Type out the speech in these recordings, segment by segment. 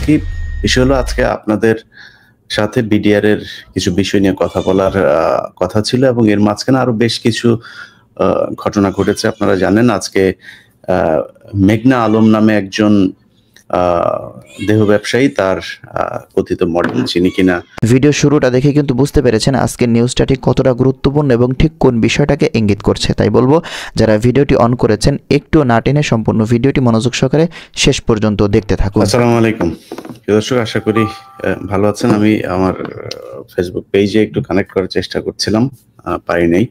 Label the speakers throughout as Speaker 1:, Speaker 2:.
Speaker 1: থাকি। বিষয় হলো আজকে আপনাদের সাথে বিডিআর এর কিছু বিষয় নিয়ে কথা বলার কথা ছিল এবং এর মাঝখানে আরো বেশ কিছু ঘটনা ঘটেছে। আপনারা জানেন আজকে আ মেঘনা আলম নামে একজন আ দেহ ব্যবসায়ী তার কথিত মডেল যিনি কিনা
Speaker 2: ভিডিও শুরুটা দেখে কিন্তু বুঝতে পেরেছেন আজকের নিউজটা ঠিক কতটা গুরুত্বপূর্ণ এবং ঠিক কোন বিষয়টাকে ইঙ্গিত করছে। তাই বলবো যারা ভিডিওটি অন করেছেন একটু না টেনে সম্পূর্ণ ভিডিওটি মনোযোগ সহকারে শেষ পর্যন্ত দেখতে থাকুন।
Speaker 1: আসসালামু আলাইকুম। দর্শক আশা করি ভালো আছেন। আমি আমার ফেসবুক পেজে একটু কানেক্ট করার চেষ্টা করছিলাম, পারি নাই।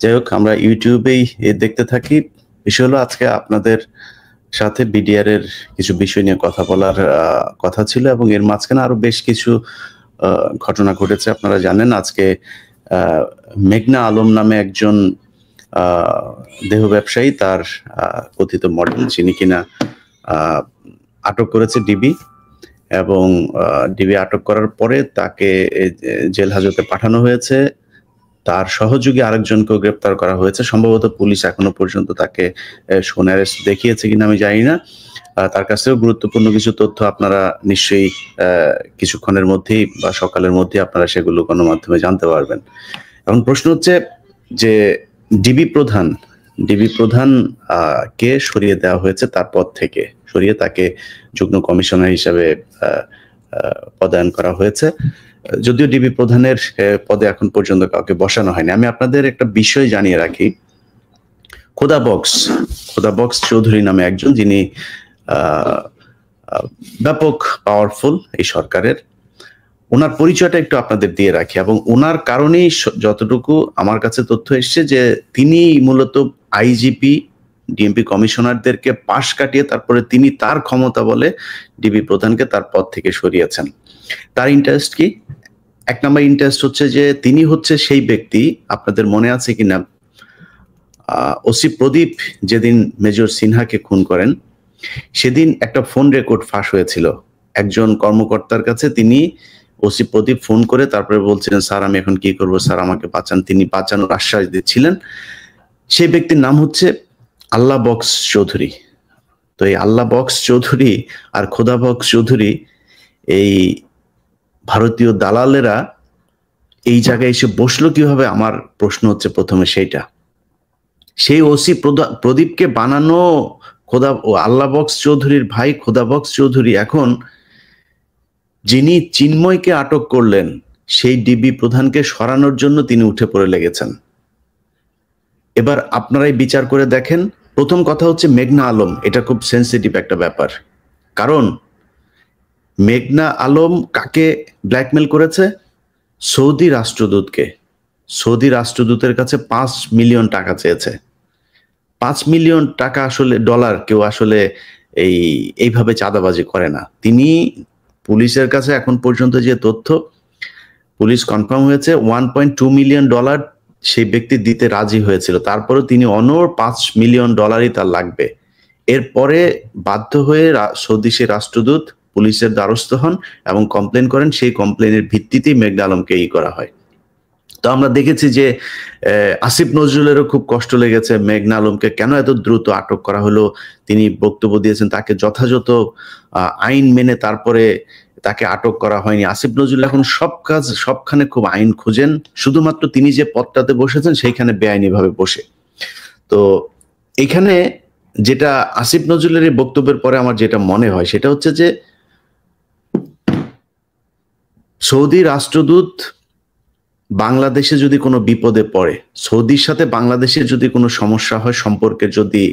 Speaker 1: যাই হোক আমরা ইউটিউবেই দেখতে থাকি। বিষয় হলো আজকে আপনাদের সাথে বিডিআর এর কিছু বিষয় নিয়ে কথা বলার কথা ছিল এবং এর মাঝখানে আরো বেশ কিছু ঘটনা ঘটেছে। আপনারা জানেন আজকে মেঘনা আলম নামে একজন দেহ ব্যবসায়ী তার কথিত মডেল যিনি কিনা আটক করেছে ডিবি এবং ডিবি আটক করার পরে তাকে জেল হাজতে পাঠানো হয়েছে। তার সহযোগী আরেকজনকেও গ্রেপ্তার করা হয়েছে। সম্ভবত পুলিশ এখনো পর্যন্ত তাকে শোন অ্যারেস্ট দেখিয়েছে কিনা আমি জানি না। তার কাছ থেকেও গুরুত্বপূর্ণ কিছু তথ্য আপনারা নিশ্চয়ই কিছুক্ষণের মধ্যেই বা সকালের মধ্যেই আপনারা সেগুলো গণমাধ্যমে জানতে পারবেন। এখন প্রশ্ন হচ্ছে যে ডিবি প্রধান কে সরিয়ে দেওয়া হয়েছে তার পদ থেকে, সরিয়ে তাকে যুগ্ম কমিশনার হিসেবে পদায়ন করা হয়েছে। যদিও ডিবি প্রধানের পদে এখন পর্যন্ত কাউকে বসানো হয়নি। আমি আপনাদের একটা বিষয় জানিয়ে রাখি। খোদা বক্স চৌধুরী নামে একজন, যিনি ব্যাপক পাওয়ারফুল এই সরকারের, ওনার পরিচয়টা একটু আপনাদের দিয়ে রাখি এবং ওনার কারণেই যতটুকু আমার কাছে তথ্য এসছে যে তিনি মূলত আইজিপি ডিএমপি কমিশনারদেরকে পাশ কাটিয়ে তারপরে তিনি তার ক্ষমতা বলে ডিবি প্রধানকে তার পদ থেকে সরিয়েছেন। তার ইন্টারেস্ট কি? এক নম্বর ইন্টারেস্ট হচ্ছে যে তিনি হচ্ছে সেই ব্যক্তি, আপনাদের মনে আছে কিনা, ওসি প্রদীপ যেদিন মেজর সিনহাকে খুন করেন সেদিন একটা ফোন রেকর্ড ফাঁস হয়েছিল একজন কর্মকর্তার কাছে। তিনি ওসি প্রদীপ ফোন করে তারপরে বলছিলেন, স্যার আমি এখন কি করবো, স্যার আমাকে বাঁচান। তিনি বাঁচানোর আশ্বাস দিচ্ছিলেন। সেই ব্যক্তির নাম হচ্ছে আল্লাহ বক্স চৌধুরী। তো এই আল্লাহ বক্স চৌধুরী আর খোদা বক্স চৌধুরী, এই ভারতীয় দালালেরা এই জায়গায় এসে বসলো কিভাবে, আমার প্রশ্ন হচ্ছে প্রথমে সেইটা। সেই ওসি প্রদীপকে বানানো আল্লাহ বক্স চৌধুরীর ভাই খোদা বক্স চৌধুরী এখন যিনি চিন্ময়কে আটক করলেন সেই ডিবি প্রধানকে সরানোর জন্য তিনি উঠে পড়ে লেগেছেন। এবার আপনারাই বিচার করে দেখেন। প্রথম কথা হচ্ছে মেঘনা আলম, এটা খুব সেন্সিটিভ একটা ব্যাপার। কারণ মেঘনা আলম কাকে ব্ল্যাকমেল করেছে? সৌদি রাষ্ট্রদূতকে। সৌদি রাষ্ট্রদূতের কাছে 5 মিলিয়ন টাকা চেয়েছে। 5 মিলিয়ন টাকা আসলে ডলার কেউ আসলে এইভাবে চাঁদাবাজি করে না। তিনি পুলিশের কাছে এখন পর্যন্ত যে তথ্য পুলিশ কনফার্ম হয়েছে 1.2 মিলিয়ন ডলার সেই ব্যক্তি দিতে রাজি হয়েছিল। তারপরেও তিনি অনর 5 মিলিয়ন ডলারই তার লাগবে। এরপরে বাধ্য হয়ে সৌদি সে রাষ্ট্রদূত পুলিশের দ্বারস্থ হন এবং কমপ্লেন করেন। সেই কমপ্লেনের ভিত্তিতেই মেঘনা আলমকে করা হয়। তো আমরা দেখেছি যে আসিফ নজরুলেরও খুব কষ্ট লেগেছে মেঘনা আলমকে কেন এত দ্রুত আটক করা হলো। তিনি বক্তব্য দিয়েছেন তাকে যথাযথ আইন মেনে তারপরে তাকে আটক করা হয়নি। আসিফ নজরুল এখন সবখানে খুব আইন খুঁজেন, শুধুমাত্র তিনি যে পদটাতে বসেছেন সেইখানে বেআইনিভাবে বসে। তো এখানে যেটা আসিফ নজরুলের এই বক্তব্যের পরে আমার যেটা মনে হয় সেটা হচ্ছে যে সৌদি রাষ্ট্রদূত বাংলাদেশে যদি কোনো বিপদে পড়ে, সৌদির সাথে বাংলাদেশের যদি কোনো সমস্যা হয়, সম্পর্কের যদি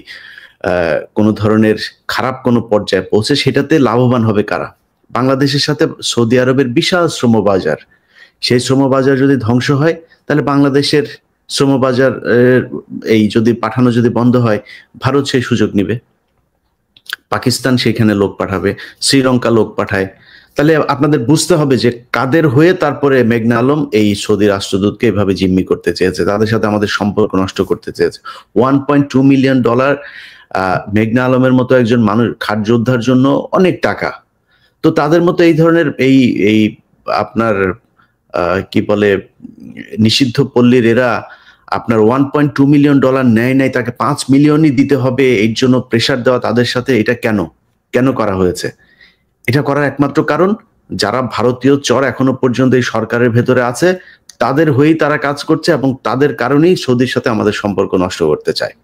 Speaker 1: কোনো ধরনের খারাপ কোনো পর্যায়ে পৌঁছে, সেটাতে লাভবান হবে কারা? বাংলাদেশের সাথে সৌদি আরবের বিশাল শ্রমবাজার। সেই শ্রমবাজার যদি ধ্বংস হয় তাহলে বাংলাদেশের শ্রমবাজার যদি পাঠানো যদি বন্ধ হয়, ভারত সেই সুযোগ নিবে, পাকিস্তান সেখানে লোক পাঠাবে, শ্রীলঙ্কা লোক পাঠায়। তাহলে আপনাদের বুঝতে হবে যে কাদের হয়ে তারপরে মেঘনা আলম এই সৌদি রাষ্ট্রদূতকে এভাবে জিম্মি করতে চেয়েছে, তাদের সাথে আমাদের সম্পর্ক নষ্ট করতে চেয়েছে। 1.2 মিলিয়ন ডলার মেঘনা আলমের মতো একজন মানুষ খাট যোদ্ধার জন্য অনেক টাকা। তো তাদের মতো এই ধরনের এই আপনার কি বলে নিষিদ্ধ পল্লীর এরা আপনার 1.2 মিলিয়ন ডলার নেয় নাই, তাকে 5 মিলিয়নই দিতে হবে, এর জন্য প্রেসার দেওয়া তাদের সাথে, এটা কেন করা হয়েছে? এটা করার একমাত্র কারণ যারা ভারতীয় চর এখনো পর্যন্ত এই সরকারের ভেতরে আছে তাদের হয়েই তারা কাজ করছে এবং তাদের কারণেই সৌদির সাথে আমাদের সম্পর্ক নষ্ট করতে চায়।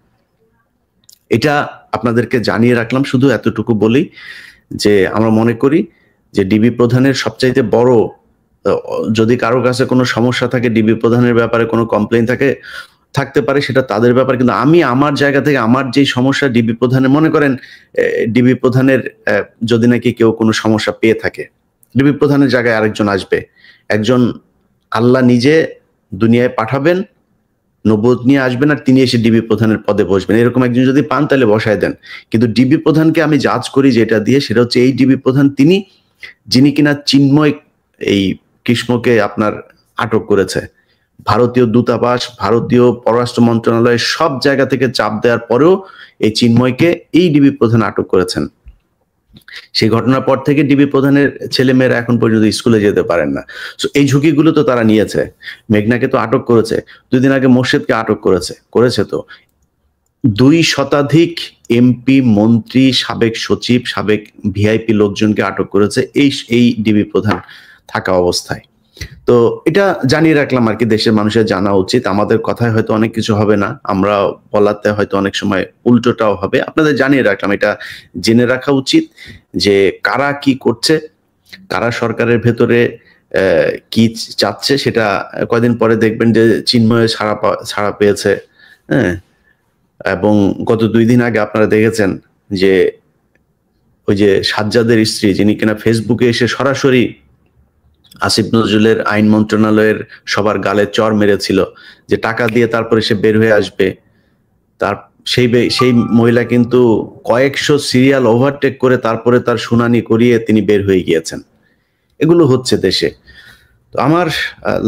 Speaker 1: এটা আপনাদেরকে জানিয়ে রাখলাম, শুধু এতটুকু বলি যে আমরা মনে করি যে ডিবি প্রধানের সবচাইতে বড়, যদি কারো কাছে কোনো সমস্যা থাকে ডিবি প্রধানের ব্যাপারে কোনো কমপ্লেইন থাকতে পারে সেটা তাদের ব্যাপার, কিন্তু আমি আমার জায়গা থেকে আমার যে সমস্যা ডিবি প্রধানের, মনে করেন ডিবি প্রধানের যদি নাকি কেউ কোনো সমস্যা পেয়ে থাকে, ডিবি প্রধানের জায়গায় আরেকজন আসবে, একজন আল্লাহ নিজে দুনিয়ায় পাঠাবেন, নবুয়ত নিয়ে আসবেন আর তিনি এসে ডিবি প্রধানের পদে বসবেন, এরকম একজন যদি পান তাহলে বসায় দেন। কিন্তু ডিবি প্রধানকে আমি জাজ করি যেটা দিয়ে, সেটা হচ্ছে এই ডিবি প্রধান তিনি যিনি কিনা চিন্ময় এই কৃষ্ণকে আপনার আটক করেছে। ভারতীয় দূতাবাস, ভারতীয় পররাষ্ট্র মন্ত্রণালয় সব জায়গা থেকে চাপ দেওয়ার পরেও এই চিন্ময়কে এই ডিবি প্রধান আটক করেছেন। সেই ঘটনার পর থেকে ডিবি প্রধানের ছেলেমেয়েরা এখন পর্যন্ত স্কুলে যেতে পারেন না। এই ঝুঁকিগুলো তো তারা নিয়েছে। মেঘনাকে তো আটক করেছে, 2 দিন আগে মোর্শেদকে আটক করেছে তো 2 শতাধিক এমপি, মন্ত্রী, সাবেক সচিব, সাবেক ভিআইপি লোকজনকে আটক করেছে এই ডিবি প্রধান থাকা অবস্থায়। তো এটা জানিয়ে রাখলাম আর কি, দেশের মানুষের জানা উচিত। আমাদের কথায় হয়তো অনেক কিছু হবে না, আমরা বলাতে হয়তো অনেক সময় উল্টোটাও হবে, আপনাদের জানিয়ে রাখলাম। এটা জেনে রাখা উচিত যে কারা কি করছে, কারা সরকারের ভেতরে কি চাচ্ছে। সেটা কয়দিন পরে দেখবেন যে চিন্ময় ছাড়া পেয়েছে, হ্যাঁ। এবং গত 2 দিন আগে আপনারা দেখেছেন যে ওই যে সাজ্জাদের স্ত্রী, যিনি কিনা ফেসবুকে এসে সরাসরি আসিফ নজরুলের আইন মন্ত্রণালয়ের সবার গালে চর মেরেছিল যে টাকা দিয়ে তারপরে সে বের হয়ে আসবে, তার সেই মহিলা কিন্তু কয়েকশো সিরিয়াল ওভারটেক করে তারপরে তার শুনানি করিয়ে তিনি বের হয়ে গিয়েছেন। এগুলো হচ্ছে দেশে। তো আমার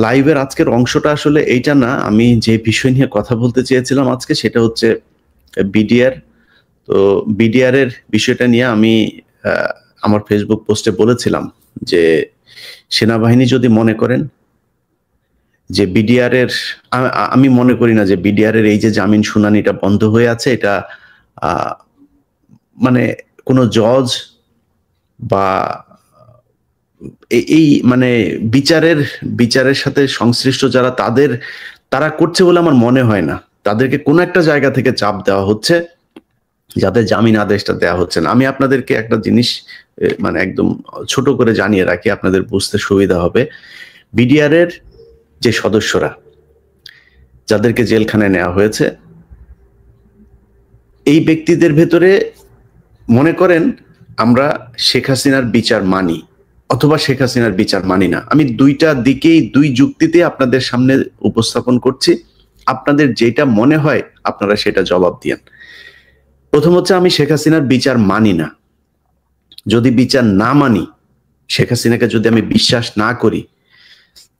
Speaker 1: লাইভের আজকের অংশটা আসলে এইটা না, আমি যে বিষয় নিয়ে কথা বলতে চেয়েছিলাম আজকে সেটা হচ্ছে বিডিআর। তো বিডিআর এর বিষয়টা নিয়ে আমি আমার ফেসবুক পোস্টে বলেছিলাম যে সেনাবাহিনী যদি মনে করেন যে বিডিআর এর, আমি মনে করি না যে বিডিআর এর এই যে জামিন শুনানিটা বন্ধ হয়ে আছে এটা মানে কোনো জজ বা এই মানে বিচারের সাথে সংশ্লিষ্ট যারা তারা করছে বলে আমার মনে হয় না। তাদেরকে কোনো একটা জায়গা থেকে চাপ দেওয়া হচ্ছে যাতে জামিন আদেশটা দেওয়া হচ্ছে না। আমি আপনাদেরকে একটা জিনিস মানে একদম ছোট করে জানিয়ে রাখি, আপনাদের বুঝতে সুবিধা হবে। বিডিআর এর যে সদস্যরা যাদেরকে জেলখানায় নেওয়া হয়েছে, এই ব্যক্তিদের ভেতরে মনে করেন আমরা শেখ হাসিনার বিচার মানি অথবা শেখ হাসিনার বিচার মানি না। আমি দুইটা দিকেই 2 যুক্তিতে আপনাদের সামনে উপস্থাপন করছি, আপনাদের যেটা মনে হয় আপনারা সেটা জবাব দিয়েন। প্রথম হচ্ছে, আমি শেখ হাসিনার বিচার মানি না। যদি বিচার না মানি, শেখ হাসিনাকে যদি আমি বিশ্বাস না করি,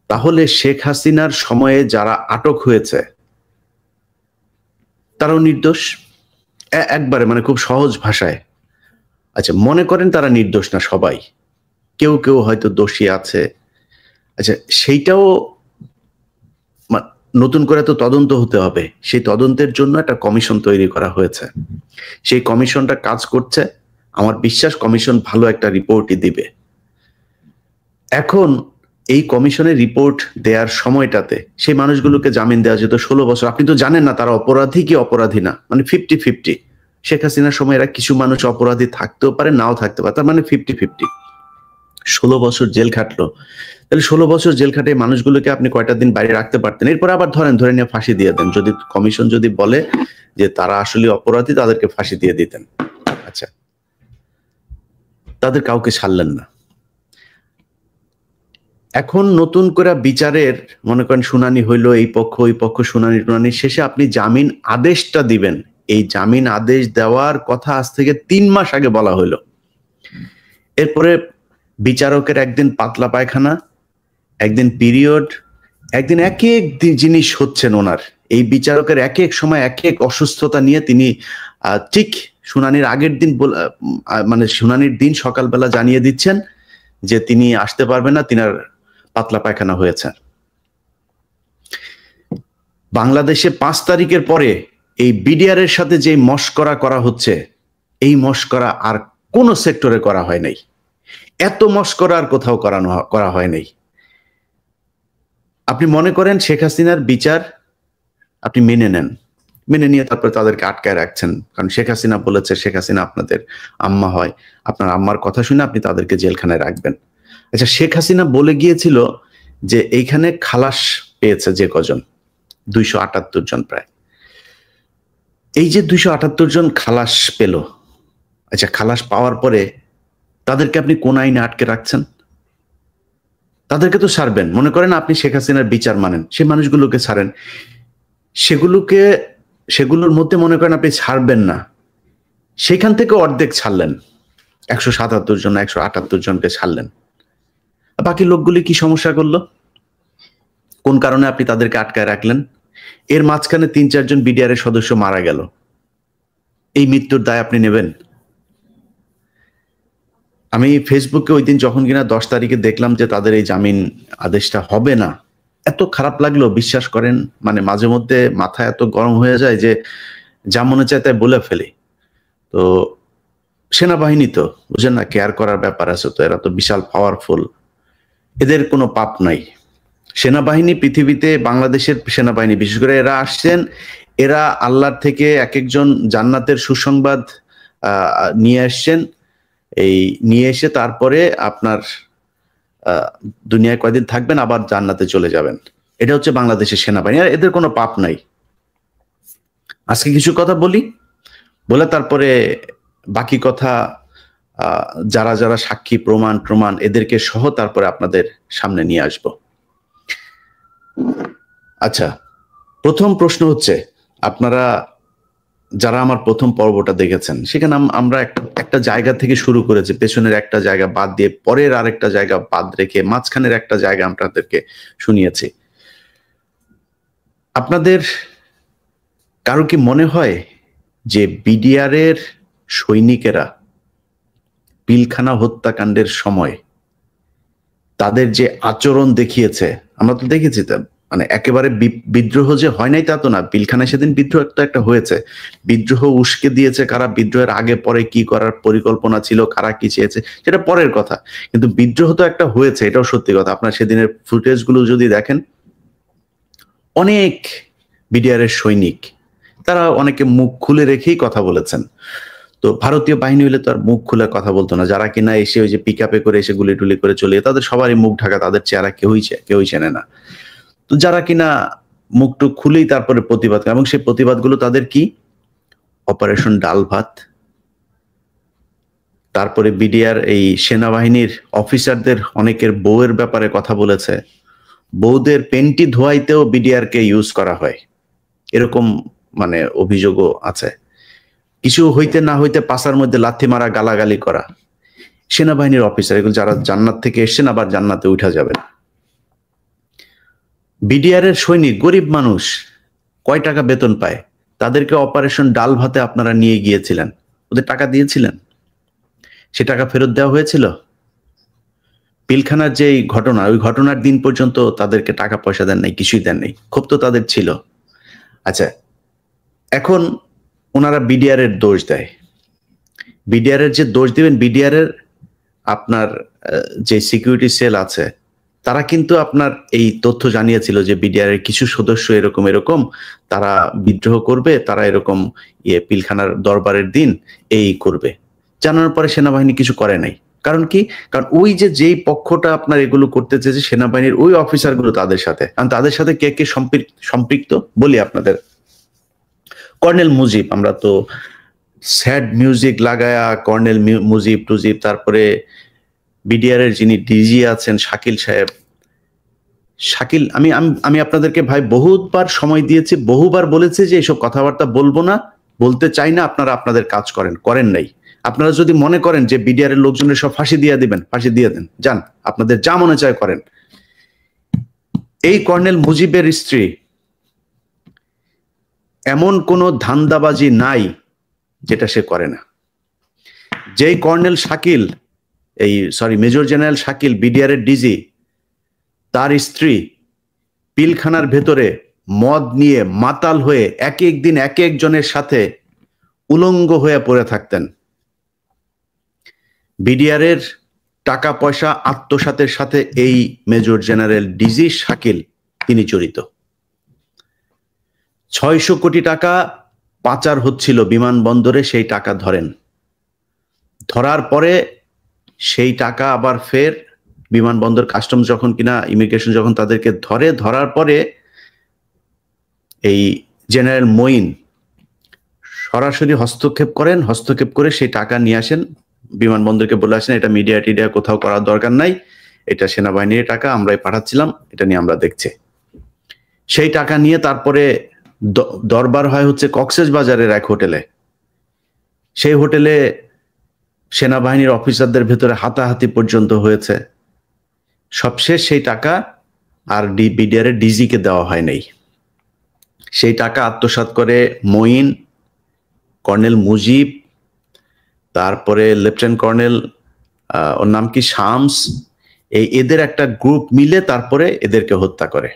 Speaker 1: তাহলে শেখ হাসিনার সময়ে যারা আটক হয়েছে তারাও নির্দোষ। একবারে মানে খুব সহজ ভাষায়, আচ্ছা মনে করেন তারা নির্দোষ না সবাই, কেউ কেউ হয়তো দোষী আছে, আচ্ছা সেইটাও নতুন করে তো তদন্ত হতে হবে। সেই তদন্তের জন্য একটা কমিশন তৈরি করা হয়েছে, সেই কমিশনটা কাজ করছে। আমার বিশ্বাস কমিশন ভালো একটা রিপোর্টই দিবে। এখন এই কমিশনের রিপোর্ট দেওয়ার সময়টাতে সেই মানুষগুলোকে জামিন দেওয়া যেত 16 বছর। আপনি তো জানেন না তারা অপরাধী কি অপরাধী না, মানে 50-50। শেখ হাসিনার সময় এরা কিছু মানুষ অপরাধী থাকতেও পারে, নাও থাকতে পারে, তার মানে 50-50। 16 বছর জেল খাটলো, তাহলে 16 বছর জেল খাটে মানুষগুলোকে আপনি কয়টা দিন বাইরে রাখতে পারতেন, এরপর আবার ধরে নিয়ে ফাঁসি দিয়ে দেন। যদি কমিশন যদি বলে যে তারা আসলে অপরাধী, তাদেরকে ফাঁসি দিয়ে দিতেন। আচ্ছা, তাদের কাউকে ছাড়লেন না। এখন নতুন করে বিচারের মনে করেন শুনানি হইলো, এই পক্ষ ওই পক্ষ শুনানি শেষে আপনি জামিন আদেশটা দিবেন। এই জামিন আদেশ দেওয়ার কথা আজ থেকে 3 মাস আগে বলা হইলো। এরপরে বিচারকের একদিন পাতলা পায়খানা, একদিন পিরিয়ড, একদিন এক এক জিনিস হচ্ছেন ওনার। এই বিচারকের এক এক সময় এক এক অসুস্থতা নিয়ে তিনি ঠিক শুনানির আগের দিন মানে শুনানির দিন সকালবেলা জানিয়ে দিচ্ছেন যে তিনি আসতে পারবেন না, তিনার পাতলা পায়খানা হয়েছে। বাংলাদেশে 5 তারিখের পরে এই বিডিআর এর সাথে যে মশকরা করা হচ্ছে, এই মশকরা আর কোন সেক্টরে করা হয় নাই। এত মস্করা আর কোথাও করা হয় নাই। আপনি মনে করেন শেখ হাসিনার বিচার আপনি মেনে নেন, মেনে নিয়ে তারপরে তাদেরকে আটকায় রাখছেন, কারণ শেখ হাসিনা বলেছে, শেখ হাসিনা আপনাদের আম্মা হয়, আপনার আম্মার কথা শুনে আপনি তাদেরকে জেলখানায় রাখবেন। আচ্ছা, শেখ হাসিনা বলে গিয়েছিল যে এইখানে খালাস পেয়েছে যে কজন, 278 জন প্রায়। এই যে 278 জন খালাস পেল, আচ্ছা খালাস পাওয়ার পরে তাদেরকে আপনি কোন আইনে আটকে রাখছেন? তাদেরকে তো ছাড়বেন। মনে করেন আপনি শেখ হাসিনার বিচার মানেন, সেই মানুষগুলোকে ছাড়েন। সেগুলোর মধ্যে মনে করেন আপনি ছাড়বেন না, সেখান থেকে অর্ধেক ছাড়লেন, 177 জন 178 জনকে ছাড়লেন। বাকি লোকগুলি কি সমস্যা করলো? কোন কারণে আপনি তাদেরকে আটকায় রাখলেন? এর মাঝখানে 3-4 জন বিডিআর এর সদস্য মারা গেল, এই মৃত্যুর দায় আপনি নেবেন? আমি ফেসবুকে ওই দিন যখন কিনা 10 তারিখে দেখলাম যে তাদের এই জামিন আদেশটা হবে না, এত খারাপ লাগলো, বিশ্বাস করেন। মানে মাঝে মধ্যে মাথা এত গরম হয়ে যায় যে যা মনে চায় তাই বলে ফেলি। তো সেনাবাহিনী তো বুঝেন না, কেয়ার করার ব্যাপার আছে, তো এরা তো বিশাল পাওয়ারফুল, এদের কোনো পাপ নাই। সেনাবাহিনী পৃথিবীতে, বাংলাদেশের সেনাবাহিনী বিশেষ করে এরা আসছেন, এরা আল্লাহর থেকে এক একজন জান্নাতের সুসংবাদ নিয়ে আসছেন। এই নিয়ে এসে তারপরে আপনার দুনিয়ায় কয়দিন থাকবেন, আবার জান্নাতে চলে যাবেন। এটা হচ্ছে বাংলাদেশের সেনাবাহিনী, আর এদের কোনো পাপ নাই। আজকে কিছু কথা বলি, বলে তারপরে বাকি কথা যারা যারা সাক্ষী প্রমাণ এদেরকে সহ তারপরে আপনাদের সামনে নিয়ে আসব। আচ্ছা, প্রথম প্রশ্ন হচ্ছে, আপনারা যারা আমার প্রথম পর্বটা দেখেছেন, সেখানে আমরা একটা জায়গা থেকে শুরু করেছি, পেছনের একটা জায়গা বাদ দিয়ে পরের আরেকটা জায়গা বাদ রেখে মাঝখানের একটা জায়গা আপনাদেরকে শুনিয়েছি। আপনাদের কারো কি মনে হয় যে বিডিআর এর সৈনিকেরা পিলখানা হত্যাকাণ্ডের সময় তাদের যে আচরণ দেখিয়েছে, আমরা তো দেখেছি, মানে একেবারে বিদ্রোহ যে হয় নাই তা তো না, পিলখানায় সেদিন বিদ্রোহ একটা হয়েছে। বিদ্রোহ উস্কে দিয়েছে কারা, বিদ্রোহের আগে পরে কি করার পরিকল্পনা ছিল, কারা কি চেয়েছে সেটা পরের কথা, কিন্তু বিদ্রোহ তো একটা হয়েছে, এটাও সত্যি কথা। আপনার সেদিনের ফুটেজ গুলো যদি দেখেন, অনেক বিডিআর এর সৈনিক তারা অনেকে মুখ খুলে রেখেই কথা বলেছেন। তো ভারতীয় বাহিনী হলে তো আর মুখ খুলে কথা বলতো না, যারা কিনা এসে ওই যে পিক আপে করে এসে গুলি টুলি করে চলে, তাদের সবারই মুখ ঢাকা, তাদের চেহারা কেউই চেনে না। তো যারা কিনা মুখটুক খুলেই তারপরে প্রতিবাদ করে, এবং সেই প্রতিবাদগুলো তাদের কি, অপারেশন ডাল ভাত। তারপরে বিডিআর এই সেনাবাহিনীর অফিসারদের অনেকের বউয়ের ব্যাপারে কথা বলেছে, বউদের পেন্টি ধোয়াইতেও বিডিআর কে ইউজ করা হয়, এরকম মানে অভিযোগও আছে। কিছু হইতে না হইতে পাশার মধ্যে লাথি মারা, গালাগালি করা। সেনাবাহিনীর অফিসার এগুলো যারা জান্নাত থেকে এসছেন, আবার জান্নাতে উঠা যাবেন। বিডিআর এর সৈনিক গরিব মানুষ, কয় টাকা বেতন পায়, তাদেরকে অপারেশন ডাল ভাতে আপনারা নিয়ে গিয়েছিলেন, ওদের টাকা দিয়েছিলেন? সে টাকা ফেরত দেওয়া হয়েছিল? পিলখানার যে ঘটনা, ওই ঘটনার দিন পর্যন্ত তাদেরকে টাকা পয়সা দেন নাই, কিছুই দেন নাই, ক্ষোভ তো তাদের ছিল। আচ্ছা, এখন ওনারা বিডিআর এর দোষ দেয়। বিডিআর এর যে দোষ দিবেন, বিডিআর এর আপনার যে সিকিউরিটি সেল আছে, তারা কিন্তু আপনার এই তথ্য জানিয়েছিল যে বিডিআর এর কিছু সদস্য এরকম তারা বিদ্রোহ করবে, তারা এরকম পিলখানার দরবারের দিন এই করবে। জানানোর পরে সেনাবাহিনী কিছু করে নাই। কারণ কি? কারণ ওই যেই পক্ষটা আপনার এগুলো করতে চেয়েছে, সেনাবাহিনীর ওই অফিসার গুলো তাদের সাথে, কারণ তাদের সাথে কে কে সম্পৃক্ত বলি আপনাদের। কর্নেল মুজিব, আমরা তো স্যাড মিউজিক লাগায়া কর্নেল মুজিব টুজিব, তারপরে বিডিআর এর যিনি ডিজি আছেন শাকিল সাহেব, শাকিল, আমি আপনাদেরকে ভাই বহুবার সময় দিয়েছি, বহুবার বলেছি যে এইসব কথাবার্তা বলবো না, বলতে চাই না, আপনারা আপনাদের কাজ করেন নাই। আপনারা যদি মনে করেন যে বিডিআর এর লোকজনের সব ফাঁসি দিয়ে দিবেন, ফাঁসি দিয়ে দেন, যান, আপনাদের যা মনে চায় করেন। এই কর্নেল মুজিবের স্ত্রী, এমন কোনো ধান্দাবাজি নাই যেটা সে করে না। যেই colonel Shakil, major general Shakil BDR এর ডিজি, তার স্ত্রী পিলখানার ভেতরে মদ নিয়ে মাতাল হয়ে এক দিন এক একজনের সাথে উলঙ্গ হয়ে পড়ে থাকতেন। বিডিআর এর টাকা পয়সা আত্মসাতের সাথে এই মেজর জেনারেল ডিজি শাকিল তিনি জড়িত। 600 কোটি টাকা পাচার হচ্ছিল বিমানবন্দরে, সেই টাকা ধরার পরে সেই টাকা আবার ফের বিমানবন্দর কাস্টমস যখন কিনা ইমিগ্রেশন যখন তাদেরকে ধরার পরে এই জেনারেল মঈন সরাসরি হস্তক্ষেপ করে সেই টাকা নিয়ে আসেন, বিমানবন্দরকে বলে আসেন এটা মিডিয়া কোথাও করার দরকার নাই, এটা সেনাবাহিনীর টাকা, আমরাই পাঠাচ্ছিলাম, এটা নিয়ে আমরা দেখছি। সেই টাকা নিয়ে তারপরে দরবার হয় হচ্ছে কক্সবাজারের এক হোটেলে। সেই হোটেলে সেনাবাহিনীর অফিসারদের ভেতরে হাতাহাতি পর্যন্ত হয়েছে। সবশেষ সেই টাকা আর বিডিআর এর ডিজিকে দেওয়া হয় নাই। সেই টাকা আত্মসাৎ করে মঈন, কর্নেল মুজিব, তারপরে লেফটেন্যান্ট কর্নেল ওর নাম কি শামস, এদের একটা গ্রুপ মিলে তারপরে এদেরকে হত্যা করে।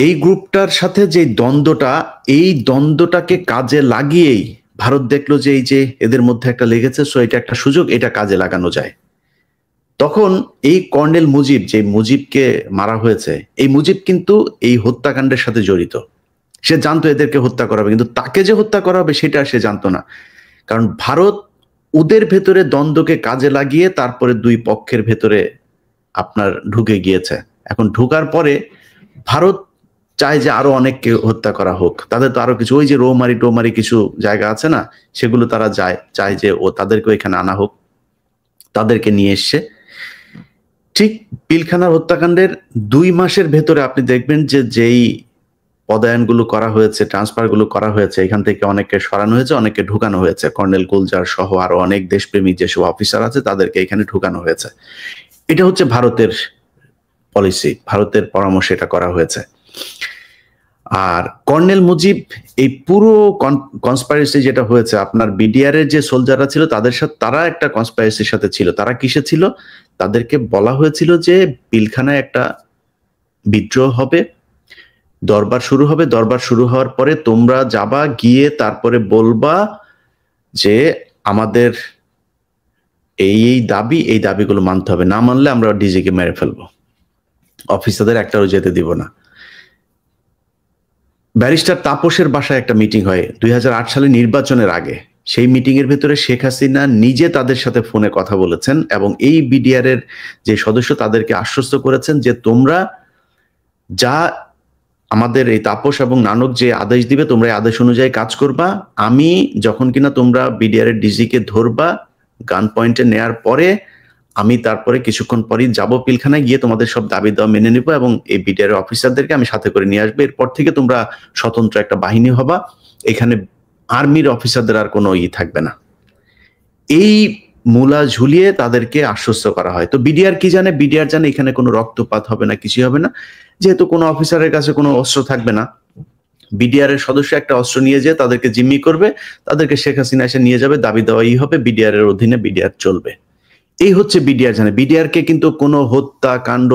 Speaker 1: এই গ্রুপটার সাথে যে দ্বন্দ্বটাকে কাজে লাগিয়েই ভারত দেখলো যে এই যে এদের মধ্যে একটা লেগেছে, সো এটা একটা সুযোগ, এটা কাজে লাগানো যায়। তখন এই কর্নেল মুজিব, যে মুজিবকে মারা হয়েছে, এই মুজিব কিন্তু এই হত্যাকাণ্ডের সাথে জড়িত। সে জানতো এদেরকে হত্যা করা হবে, কিন্তু তাকে যে হত্যা করা হবে সেটা সে জানতো না। কারণ ভারত ওদের ভেতরে দ্বন্দ্বকে কাজে লাগিয়ে তারপরে দুই পক্ষের ভেতরে আপনার ঢুকে গিয়েছে। এখন ঢুকার পরে ভারত চায় যে আরো অনেককে হত্যা করা হোক, তাদের তো আরো কিছু ওই যে রৌমারি কিছু জায়গা আছে না, সেগুলো তারা চায় যে তাদেরকে এখানে আনা হোক, তাদেরকে নিয়ে এসছে। ঠিক পিলখানার হত্যাকাণ্ডের 2 মাসের ভেতরে আপনি দেখবেন যে যেই পদায়নগুলো করা হয়েছে, ট্রান্সফার গুলো করা হয়েছে, এখান থেকে অনেককে সরানো হয়েছে, অনেককে ঢুকানো হয়েছে। কর্নেল গুলজার সহ আরো অনেক দেশপ্রেমিক যেসব অফিসার আছে তাদেরকে এখানে ঢুকানো হয়েছে। এটা হচ্ছে ভারতের পলিসি, ভারতের পরামর্শে এটা করা হয়েছে। আর কর্নেল মুজিব এই পুরো কনস্পাইরেসি যেটা হয়েছে, আপনার বিডিআর এর যে সোলজাররা ছিল তাদের সাথে, তারা একটা কনস্পাইরেসির সাথে ছিল। তারা কিসে ছিল? তাদেরকে বলা হয়েছিল যে পিলখানায় একটা বিদ্রোহ হবে, দরবার শুরু হবে, দরবার শুরু হওয়ার পরে তোমরা যাবা, গিয়ে তারপরে বলবা যে আমাদের এই এই দাবিগুলো মানতে হবে, না মানলে আমরা ডিজিকে মেরে ফেলবো, অফিসারদের একটাও যেতে দিব না। ব্যারিস্টার তাপসের বাসায় একটা মিটিং হয় 2008 সালে নির্বাচনের আগে। সেই মিটিং এর ভেতরে শেখ হাসিনা নিজে তাদের সাথে ফোনে কথা বলেছেন এবং এই বিডিআর এর যে সদস্য তাদেরকে আশ্বস্ত করেছেন যে তোমরা যা আমাদের এই তাপস এবং নানক যে আদেশ দিবে তোমরা এই আদেশ অনুযায়ী কাজ করবা। আমি যখন কিনা তোমরা বিডিআর এর ডিজিকে ধরবা, গান পয়েন্টে নেয়ার পরে আমি তারপরে কিছুক্ষণ পরই যাবো পিলখানায়, গিয়ে তোমাদের সব দাবি দাওয়া মেনে নিবো এবং এই বিডিআর এর অফিসারদেরকে আমি সাথে করে নিয়ে আসবো। এরপর থেকে তোমরা স্বতন্ত্র একটা বাহিনী হবা, এখানে আর্মির অফিসারদের আর কোনো থাকবে না। এই মূলা ঝুলিয়ে তাদেরকে আশ্বস্ত করা হয়। তো বিডিআর কি জানে? বিডিআর জানে এখানে কোনো রক্তপাত হবে না, কিছু হবে না, যেহেতু কোনো অফিসারের কাছে কোনো অস্ত্র থাকবে না। বিডিআর এর সদস্য একটা অস্ত্র নিয়ে যেয়ে তাদেরকে জিম্মি করবে, তাদেরকে শেখ হাসিনা এসে নিয়ে যাবে, দাবি দেওয়াই হবে, বিডিআর এর অধীনে বিডিআর চলবে। এই হচ্ছে বিডিআর জানে। বিডিআর কে কিন্তু কোনো হত্যা কাণ্ড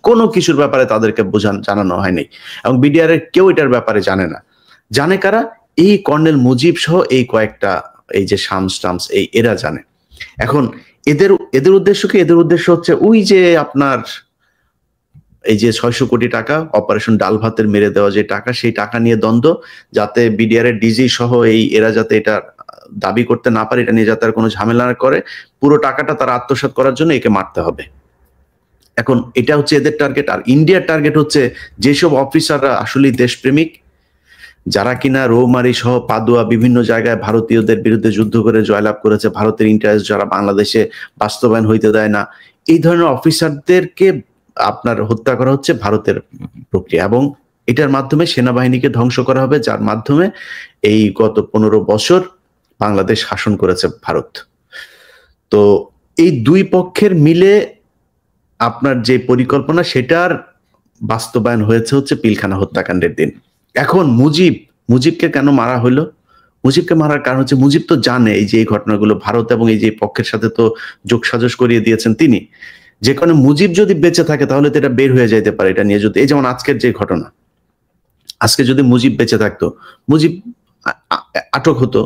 Speaker 1: কোনো কিছুর ব্যাপারে তাদেরকে জানানো হয়নি এবং বিডিআর এর কেউ এটার ব্যাপারে জানে না। জানে কারা? এই কর্নেল মুজিব সহ এই কয়েকটা, এই যে শামস টামস, এরা জানে। এখন এদের উদ্দেশ্য কি? এদের উদ্দেশ্য হচ্ছে ওই যে আপনার এই যে 600 কোটি টাকা অপারেশন ডাল ভাতের মেরে দেওয়া যে টাকা, সেই টাকা নিয়ে দ্বন্দ্ব, যাতে বিডিআর এর ডিজি সহ এরা যাতে এটা দাবি করতে না পারে, এটা নিয়ে যাতে আর কোনো ঝামেলা না করে, পুরো টাকাটা তারা আত্মসাৎ করার জন্য একে মারতে হবে। এখন এটা হচ্ছে এদের টার্গেট। আর ইন্ডিয়ার টার্গেট হচ্ছে যেসব অফিসাররা আসলে দেশপ্রেমিক, যারা কিনা রৌমারি সহ পাদুয়া বিভিন্ন জায়গায় ভারতীয়দের বিরুদ্ধে যুদ্ধ করে জয়লাভ করেছে, ভারতের ইন্টারেস্ট যারা বাংলাদেশে বাস্তবায়ন হইতে দেয় না, এই ধরনের অফিসারদেরকে আপনার হত্যা করা হচ্ছে ভারতের প্রক্রিয়া এবং এটার মাধ্যমে সেনাবাহিনীকে ধ্বংস করা হবে, যার মাধ্যমে এই গত 15 বছর বাংলাদেশ শাসন করেছে ভারত। তো এই দুই পক্ষের মিলে আপনার যে পরিকল্পনা, সেটার বাস্তবায়ন হয়েছে হচ্ছে পিলখানা হত্যাকাণ্ডের দিন। এখন মুজিবকে কেন মারা হইলো? মুজিবকে মারার কারণ হচ্ছে মুজিব তো জানে এই যে এই ঘটনাগুলো ভারত এবং এই যে পক্ষের সাথে তো যোগসাজশ করিয়ে দিয়েছেন তিনি, যে কারণে মুজিব যদি বেঁচে থাকে তাহলে তো এটা বের হয়ে যাইতে পারে এটা নিয়ে। যদি এই যেমন আজকের যে ঘটনা, আজকে যদি মুজিব বেঁচে থাকতো, মুজিব আটক হতো,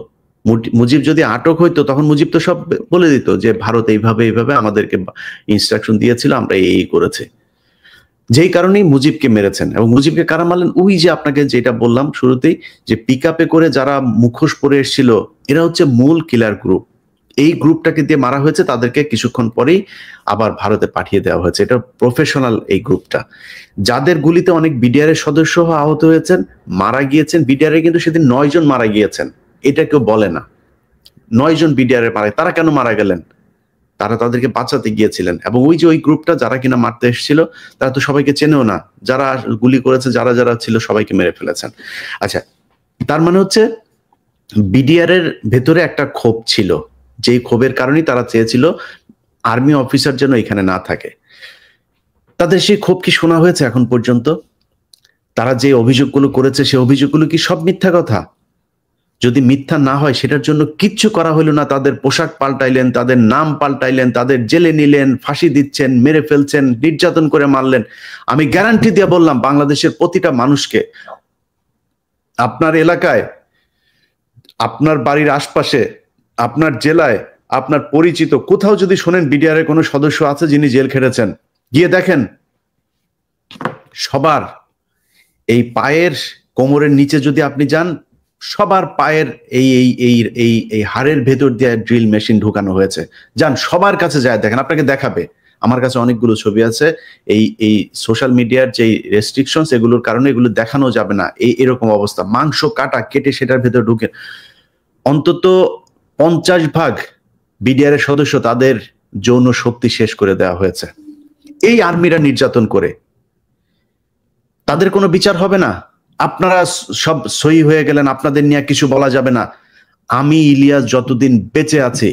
Speaker 1: মুজিব যদি আটক হইতো তখন মুজিব তো সব বলে দিত যে ভারত এইভাবে এইভাবে আমাদেরকে ইনস্ট্রাকশন দিয়েছিল, আমরা এই করেছে। যেই কারণেই মুজিবকে মেরেছেন। এবং মুজিবকে কারা মারলেন? ওই যে আপনাকে যেটা বললাম শুরুতেই, যে পিক আপে করে যারা মুখোশ পরে এসেছিল, এরা হচ্ছে মূল কিলার গ্রুপ। এই গ্রুপটাকে দিয়ে মারা হয়েছে, তাদেরকে কিছুক্ষণ পরেই আবার ভারতে পাঠিয়ে দেওয়া হয়েছে। এটা প্রফেশনাল এই গ্রুপটা, যাদের গুলিতে অনেক বিডিআর এর সদস্য আহত হয়েছেন, মারা গিয়েছেন। বিডিআর এ কিন্তু সেদিন 9 জন মারা গিয়েছেন, এটা কেউ বলে না। 9 জন বিডিআর এর মারা, তারা কেন মারা গেলেন? তারা তাদেরকে বাঁচাতে গিয়েছিলেন। এবং ওই যে ওই গ্রুপটা যারা কিনা মারতে এসেছিল, তারা তো সবাইকে চেনেও না, যারা গুলি করেছে যারা যারা ছিল সবাইকে মেরে ফেলেছেন। আচ্ছা, তার মানে হচ্ছে বিডিআর এর ভেতরে একটা ক্ষোভ ছিল, যেই ক্ষোভের কারণেই তারা চেয়েছিল আর্মি অফিসার যেন এখানে না থাকে। তাদের সেই ক্ষোভ কি শোনা হয়েছে এখন পর্যন্ত? তারা যে অভিযোগগুলো করেছে সে অভিযোগগুলো কি সব মিথ্যা কথা? যদি মিথ্যা না হয় সেটার জন্য কিচ্ছু করা হলো না। তাদের পোশাক পাল্টাইলেন, তাদের নাম পাল্টাইলেন, তাদের জেলে নিলেন, ফাঁসি দিচ্ছেন, মেরে ফেলছেন, নির্যাতন করে মারলেন। আমি গ্যারান্টি দিয়ে বললাম, বাংলাদেশের প্রতিটা মানুষকে, আপনার এলাকায়, আপনার বাড়ির আশপাশে, আপনার জেলায়, আপনার পরিচিত কোথাও যদি শোনেন বিডিআর এর কোনো সদস্য আছে যিনি জেল খেটেছেন, গিয়ে দেখেন সবার এই পায়ের কোমরের নিচে যদি আপনি যান, সবার পায়ের এই এই এই এই এই হাড়ের ভেতর দিয়ে ড্রিল মেশিন ঢুকানো হয়েছে। যান সবার কাছে যায় দেখেন, আপনাকে দেখাবে। আমার কাছে অনেকগুলো ছবি আছে। এই সোশ্যাল মিডিয়ার যে রেস্ট্রিকশনস, এগুলোর কারণে এগুলো দেখানো যাবে না। এরকম অবস্থা, মাংস কাটা কেটে সেটার ভেতর ঢুকে অন্তত 50% বিডিআর এর সদস্য তাদের যৌন শক্তি শেষ করে দেওয়া হয়েছে এই আর্মিরা নির্যাতন করে। তাদের কোনো বিচার হবে না? আপনারা সব সহি হয়ে গেলেন, আপনাদের নিয়ে কিছু বলা যাবে না। আমি ইলিয়াস যতদিন বেঁচে আছি,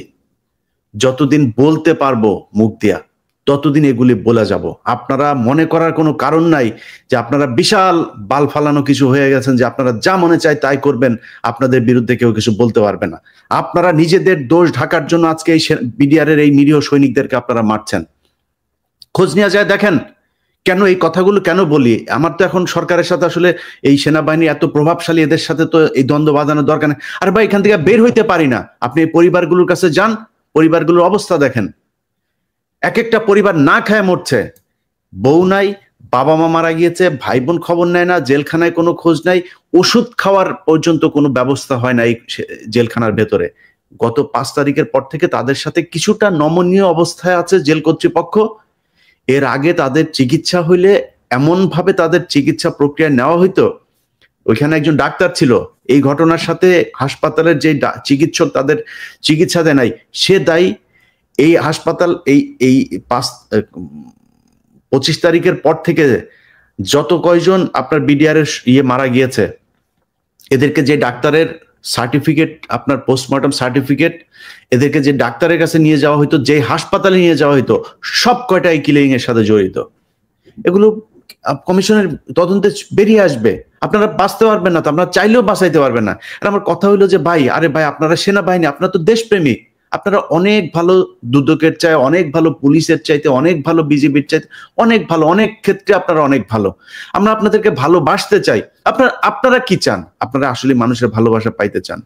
Speaker 1: যতদিন বলতে পারবো মুখ দিয়া, ততদিন এগুলি বলে যাব। আপনারা মনে করার কোনো কারণ নাই যে আপনারা বিশাল বাল ফালানো কিছু হয়ে গেছেন, যে আপনারা যা মনে চায় তাই করবেন, আপনাদের বিরুদ্ধে কেউ কিছু বলতে পারবে না। আপনারা নিজেদের দোষ ঢাকার জন্য আজকে এই বিডিআর এর এই নিরীহ সৈনিকদেরকে আপনারা মারছেন। খোঁজ নিয়ে যায় দেখেন কেন এই কথাগুলো কেন বলি। আমার তো এখন সরকারের সাথে আসলে এই সেনাবাহিনী এত প্রভাবশালী, এদের সাথে তো এই দ্বন্দ্ব বাঁধানোর দরকার নেই। আর ভাই, এখান থেকে বের হইতে পারি না। আপনি এই পরিবারগুলোর কাছে যান, পরিবারগুলোর অবস্থা দেখেন। এক একটা পরিবার না খায় মরছে, বউ নাই, বাবা মা মারা গিয়েছে, ভাই বোন খবর নেয় না, জেলখানায় কোনো খোঁজ নাই, ওষুধ খাওয়ার পর্যন্ত কোনো ব্যবস্থা হয় না এই জেলখানার ভেতরে। গত 5 তারিখের পর থেকে তাদের সাথে কিছুটা নমনীয় অবস্থায় আছে জেল কর্তৃপক্ষ। এর আগে তাদের চিকিৎসা হইলে এমন ভাবে তাদের চিকিৎসা প্রক্রিয়া নেওয়া হইতো, ওইখানে একজন ডাক্তার ছিল, এই ঘটনার সাথে হাসপাতালের যে চিকিৎসক তাদের চিকিৎসা দেয় নাই, সে দায়ী। এই হাসপাতাল এই এই 25 তারিখের পর থেকে যত কয়জন আপনার বিডিআর এর মারা গিয়েছে, এদেরকে যে ডাক্তারের সার্টিফিকেট, আপনার পোস্টমর্টম সার্টিফিকেট, এদেরকে যে ডাক্তারের কাছে নিয়ে যাওয়া হইতো, যে হাসপাতালে নিয়ে যাওয়া হইতো, সব কয়টা এই কিলিং এর সাথে জড়িত। এগুলো কমিশনের তদন্তে বেরিয়ে আসবে। আপনারা বাঁচতে পারবেন না তো, আপনারা চাইলেও বাঁচাইতে পারবেন না। আর আমার কথা হইলো যে ভাই, আরে ভাই, আপনারা সেনাবাহিনী, আপনারা তো দেশপ্রেমিক, আপনারা অনেক ভালো, দুদকের চাই অনেক ভালো, পুলিশের চাইতে অনেক ভালো, বিজেপির চাইতে অনেক ভালো, অনেক ক্ষেত্রে আপনারা অনেক ভালো। আমরা আপনাদেরকে ভালোবাসতে চাই। আপনারা কি চান? আপনারা আসলে মানুষের ভালোবাসা পাইতে চান।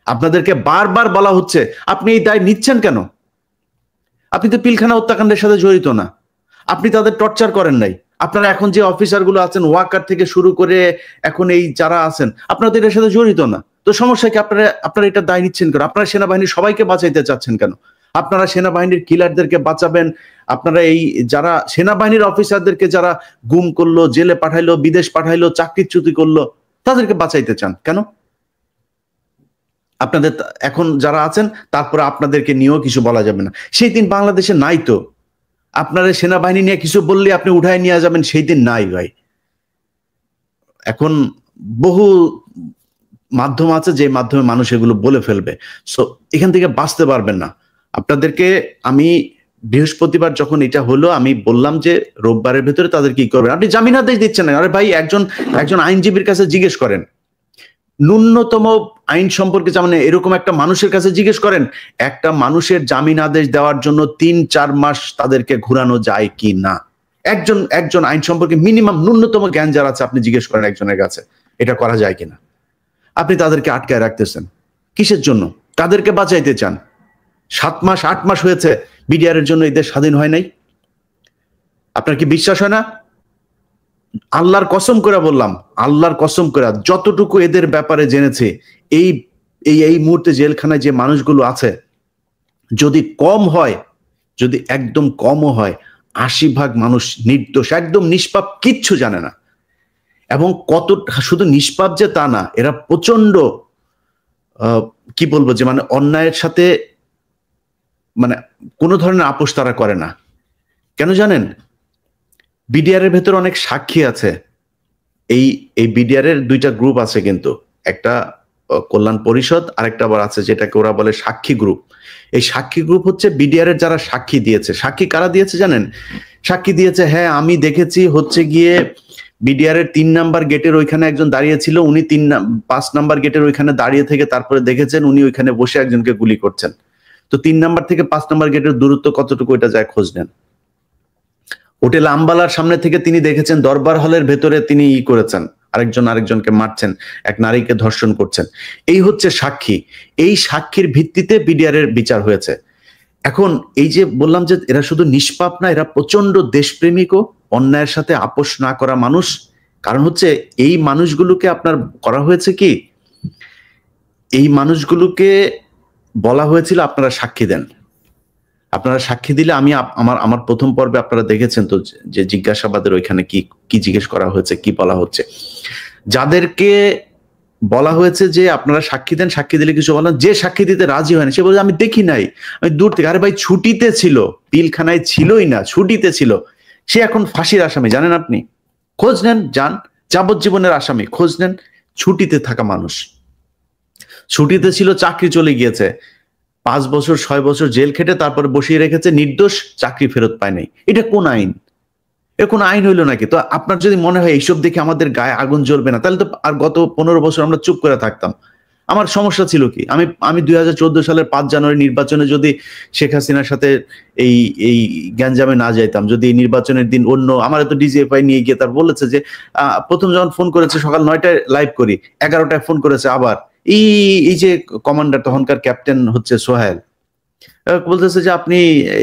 Speaker 1: আপনাদেরকে বারবার বলা হচ্ছে, আপনি এই দায় নিচ্ছেন কেন? আপনি তো পিলখানা হত্যাকাণ্ডের সাথে জড়িত না, আপনি তাদের টর্চার করেন নাই। আপনারা এখন যে অফিসার গুলো আছেন, ওয়াকার থেকে শুরু করে এখন এই যারা আছেন, আপনারা তো এটার সাথে জড়িত না। তো সমস্যা কি? আপনারা এটা দায় নিচ্ছেন কেন? আপনারা সেনাবাহিনীর সবাইকে বাঁচাইতে চাচ্ছেন কেন? আপনারা সেনাবাহিনীর কিলারদেরকে বাঁচাবেন, আপনারা এই যারা সেনাবাহিনীর অফিসারদেরকে যারা গুম করলো, জেলে পাঠাইলো, বিদেশ পাঠাইলো, চাকরিচ্যুতি করলো, তাদেরকে বাঁচাইতে চান কেন? আপনাদের এখন যারা আছেন, তারপরে আপনাদেরকে নিয়েও কিছু বলা যাবে না। সেই দিন বাংলাদেশে নাই তো। আপনারা সেনাবাহিনী নিয়ে কিছু বললে আপনি উঠায় নিয়ে যাবেন, সেই দিন নাই ভাই। এখন বহু মাধ্যম আছে যে মাধ্যমে মানুষ এগুলো বলে ফেলবে। সো এখান থেকে বাঁচতে পারবেন না। আপনাদেরকে আমি বৃহস্পতিবার যখন এটা হলো, আমি বললাম যে রোববারের ভেতরে তাদের কি করবেন। আপনি জামিনাদেশ দিচ্ছেন না। আরে ভাই, একজন আইনজীবীর কাছে জিজ্ঞেস করেন, ন্যূনতম আইন সম্পর্কে যেমন এরকম একটা মানুষের কাছে জিজ্ঞেস করেন, একটা মানুষের জামিন আদেশ দেওয়ার জন্য 3-4 মাস তাদেরকে ঘুরানো যায় কি না। একজন আইন সম্পর্কে মিনিমাম ন্যূনতম জ্ঞান যারা আছে, আপনি জিজ্ঞেস করেন একজনের কাছে, এটা করা যায় কিনা। আপনি তাদেরকে আটকায় রাখতেছেন। কিসের জন্য? তাদেরকে বাঁচাইতে চান। 7 মাস 8 মাস হয়েছে বিডিআর এর জন্য এই দেশ স্বাধীন হয় নাই। আপনার কি বিশ্বাস হয় না? আল্লাহর কসম করে বললাম, আল্লাহর কসম করে যতটুকু এদের ব্যাপারে জেনেছে, এই এই মুহূর্তে জেলখানায় যে মানুষগুলো আছে, যদি কম হয়, যদি একদম কমও হয়, 80% মানুষ নির্দোষ, একদম নিষ্পাপ, কিচ্ছু জানে না। এবং কত শুধু নিষ্পাপ যে তা না, এরা প্রচন্ড কি বলবো যে মানে অন্যায়ের সাথে মানে কোনো ধরনের আপোষ তারা করে না। কেন জানেন? বিডিআর এর ভেতরে অনেক সাক্ষী আছে। এই বিডিআর এর 2টা গ্রুপ আছে, কিন্তু একটা কল্যাণ পরিষদ, আরেকটা আবার আছে যেটাকে ওরা বলে সাক্ষী গ্রুপ। এই সাক্ষী গ্রুপ হচ্ছে বিডিআর এর যারা সাক্ষী দিয়েছে। সাক্ষী কারা দিয়েছে জানেন? সাক্ষী দিয়েছে, হ্যাঁ আমি দেখেছি হচ্ছে গিয়ে বিডিআর এর 3 নাম্বার গেটের ওইখানে একজন দাঁড়িয়ে ছিল, উনি 5 নাম্বার গেটের ওইখানে দাঁড়িয়ে থেকে তারপরে দেখেছেন উনি ওইখানে বসে একজনকে গুলি করছেন। তো 3 নাম্বার থেকে 5 নাম্বার গেটের দূরত্ব কতটুকু, এটা যায় খোঁজ নেন। হোটেল আম্বালার সামনে থেকে তিনি দেখেছেন দরবার হলের ভেতরে তিনি করেছেন, আরেকজনকে মারছেন, এক নারীকে ধর্ষণ করছেন। এই হচ্ছে সাক্ষী। এই সাক্ষীর ভিত্তিতে বিডিআর এর বিচার হয়েছে। এখন এই যে বললাম যে এরা শুধু নিষ্পাপ না, এরা প্রচন্ড দেশপ্রেমিকও, অন্যায়ের সাথে আপোষ না করা মানুষ। কারণ হচ্ছে এই মানুষগুলোকে আপনার করা হয়েছে কি, এই মানুষগুলোকে বলা হয়েছিল আপনারা সাক্ষী দেন, আপনারা সাক্ষী দিলে আমি আমার প্রথম পর্বে আপনারা দেখেছেন তো যে জিজ্ঞাসাবাদের ওইখানে কি কি জিজ্ঞেস করা হয়েছে, কি বলা হচ্ছে। যাদেরকে বলা হয়েছে যে আপনারা সাক্ষী দেন, সাক্ষী দিলে কিছু বলেন, যে সাক্ষী দিতে রাজি হয়নি সে বলে আমি দেখি নাই, আমি দূর থেকে, আরে ভাই ছুটিতে ছিল, পিলখানায় ছিলই না, ছুটিতে ছিল, সে এখন ফাঁসির আসামি। জানেন আপনি? খোঁজ নেন, যান, যাবজ্জীবনের আসামি, খোঁজ নেন। ছুটিতে থাকা মানুষ, ছুটিতে ছিল, চাকরি চলে গিয়েছে, 5 বছর 6 বছর জেল খেটে তারপরে বসিয়ে রেখেছে, নির্দোষ, চাকরি ফেরত পায় নাই। এটা কোন আইন? এর কোন আইন হইলো নাকি? তো আপনার যদি মনে হয় এইসব দেখে আমাদের গায়ে আগুন জ্বলবে না, তাহলে তো আর গত 15 বছর আমরা চুপ করে থাকতাম। আমার সমস্যা ছিল কি? আমি 2014 সালের 5 জানুয়ারি নির্বাচনে যদি শেখ হাসিনার সাথে এই গ্যাঞ্জামে না যাইতাম, যদি এই নির্বাচনের দিন অন্য, আমার তো ডিজিএফআই নিয়ে গিয়ে তার বলেছে যে প্রথম যখন ফোন করেছে সকাল 9টায় লাইভ করি, 11টায় ফোন করেছে আবার এই যে কমান্ডার, তখনকার ক্যাপ্টেন হচ্ছে সোহেল, বলতেছে যে আপনি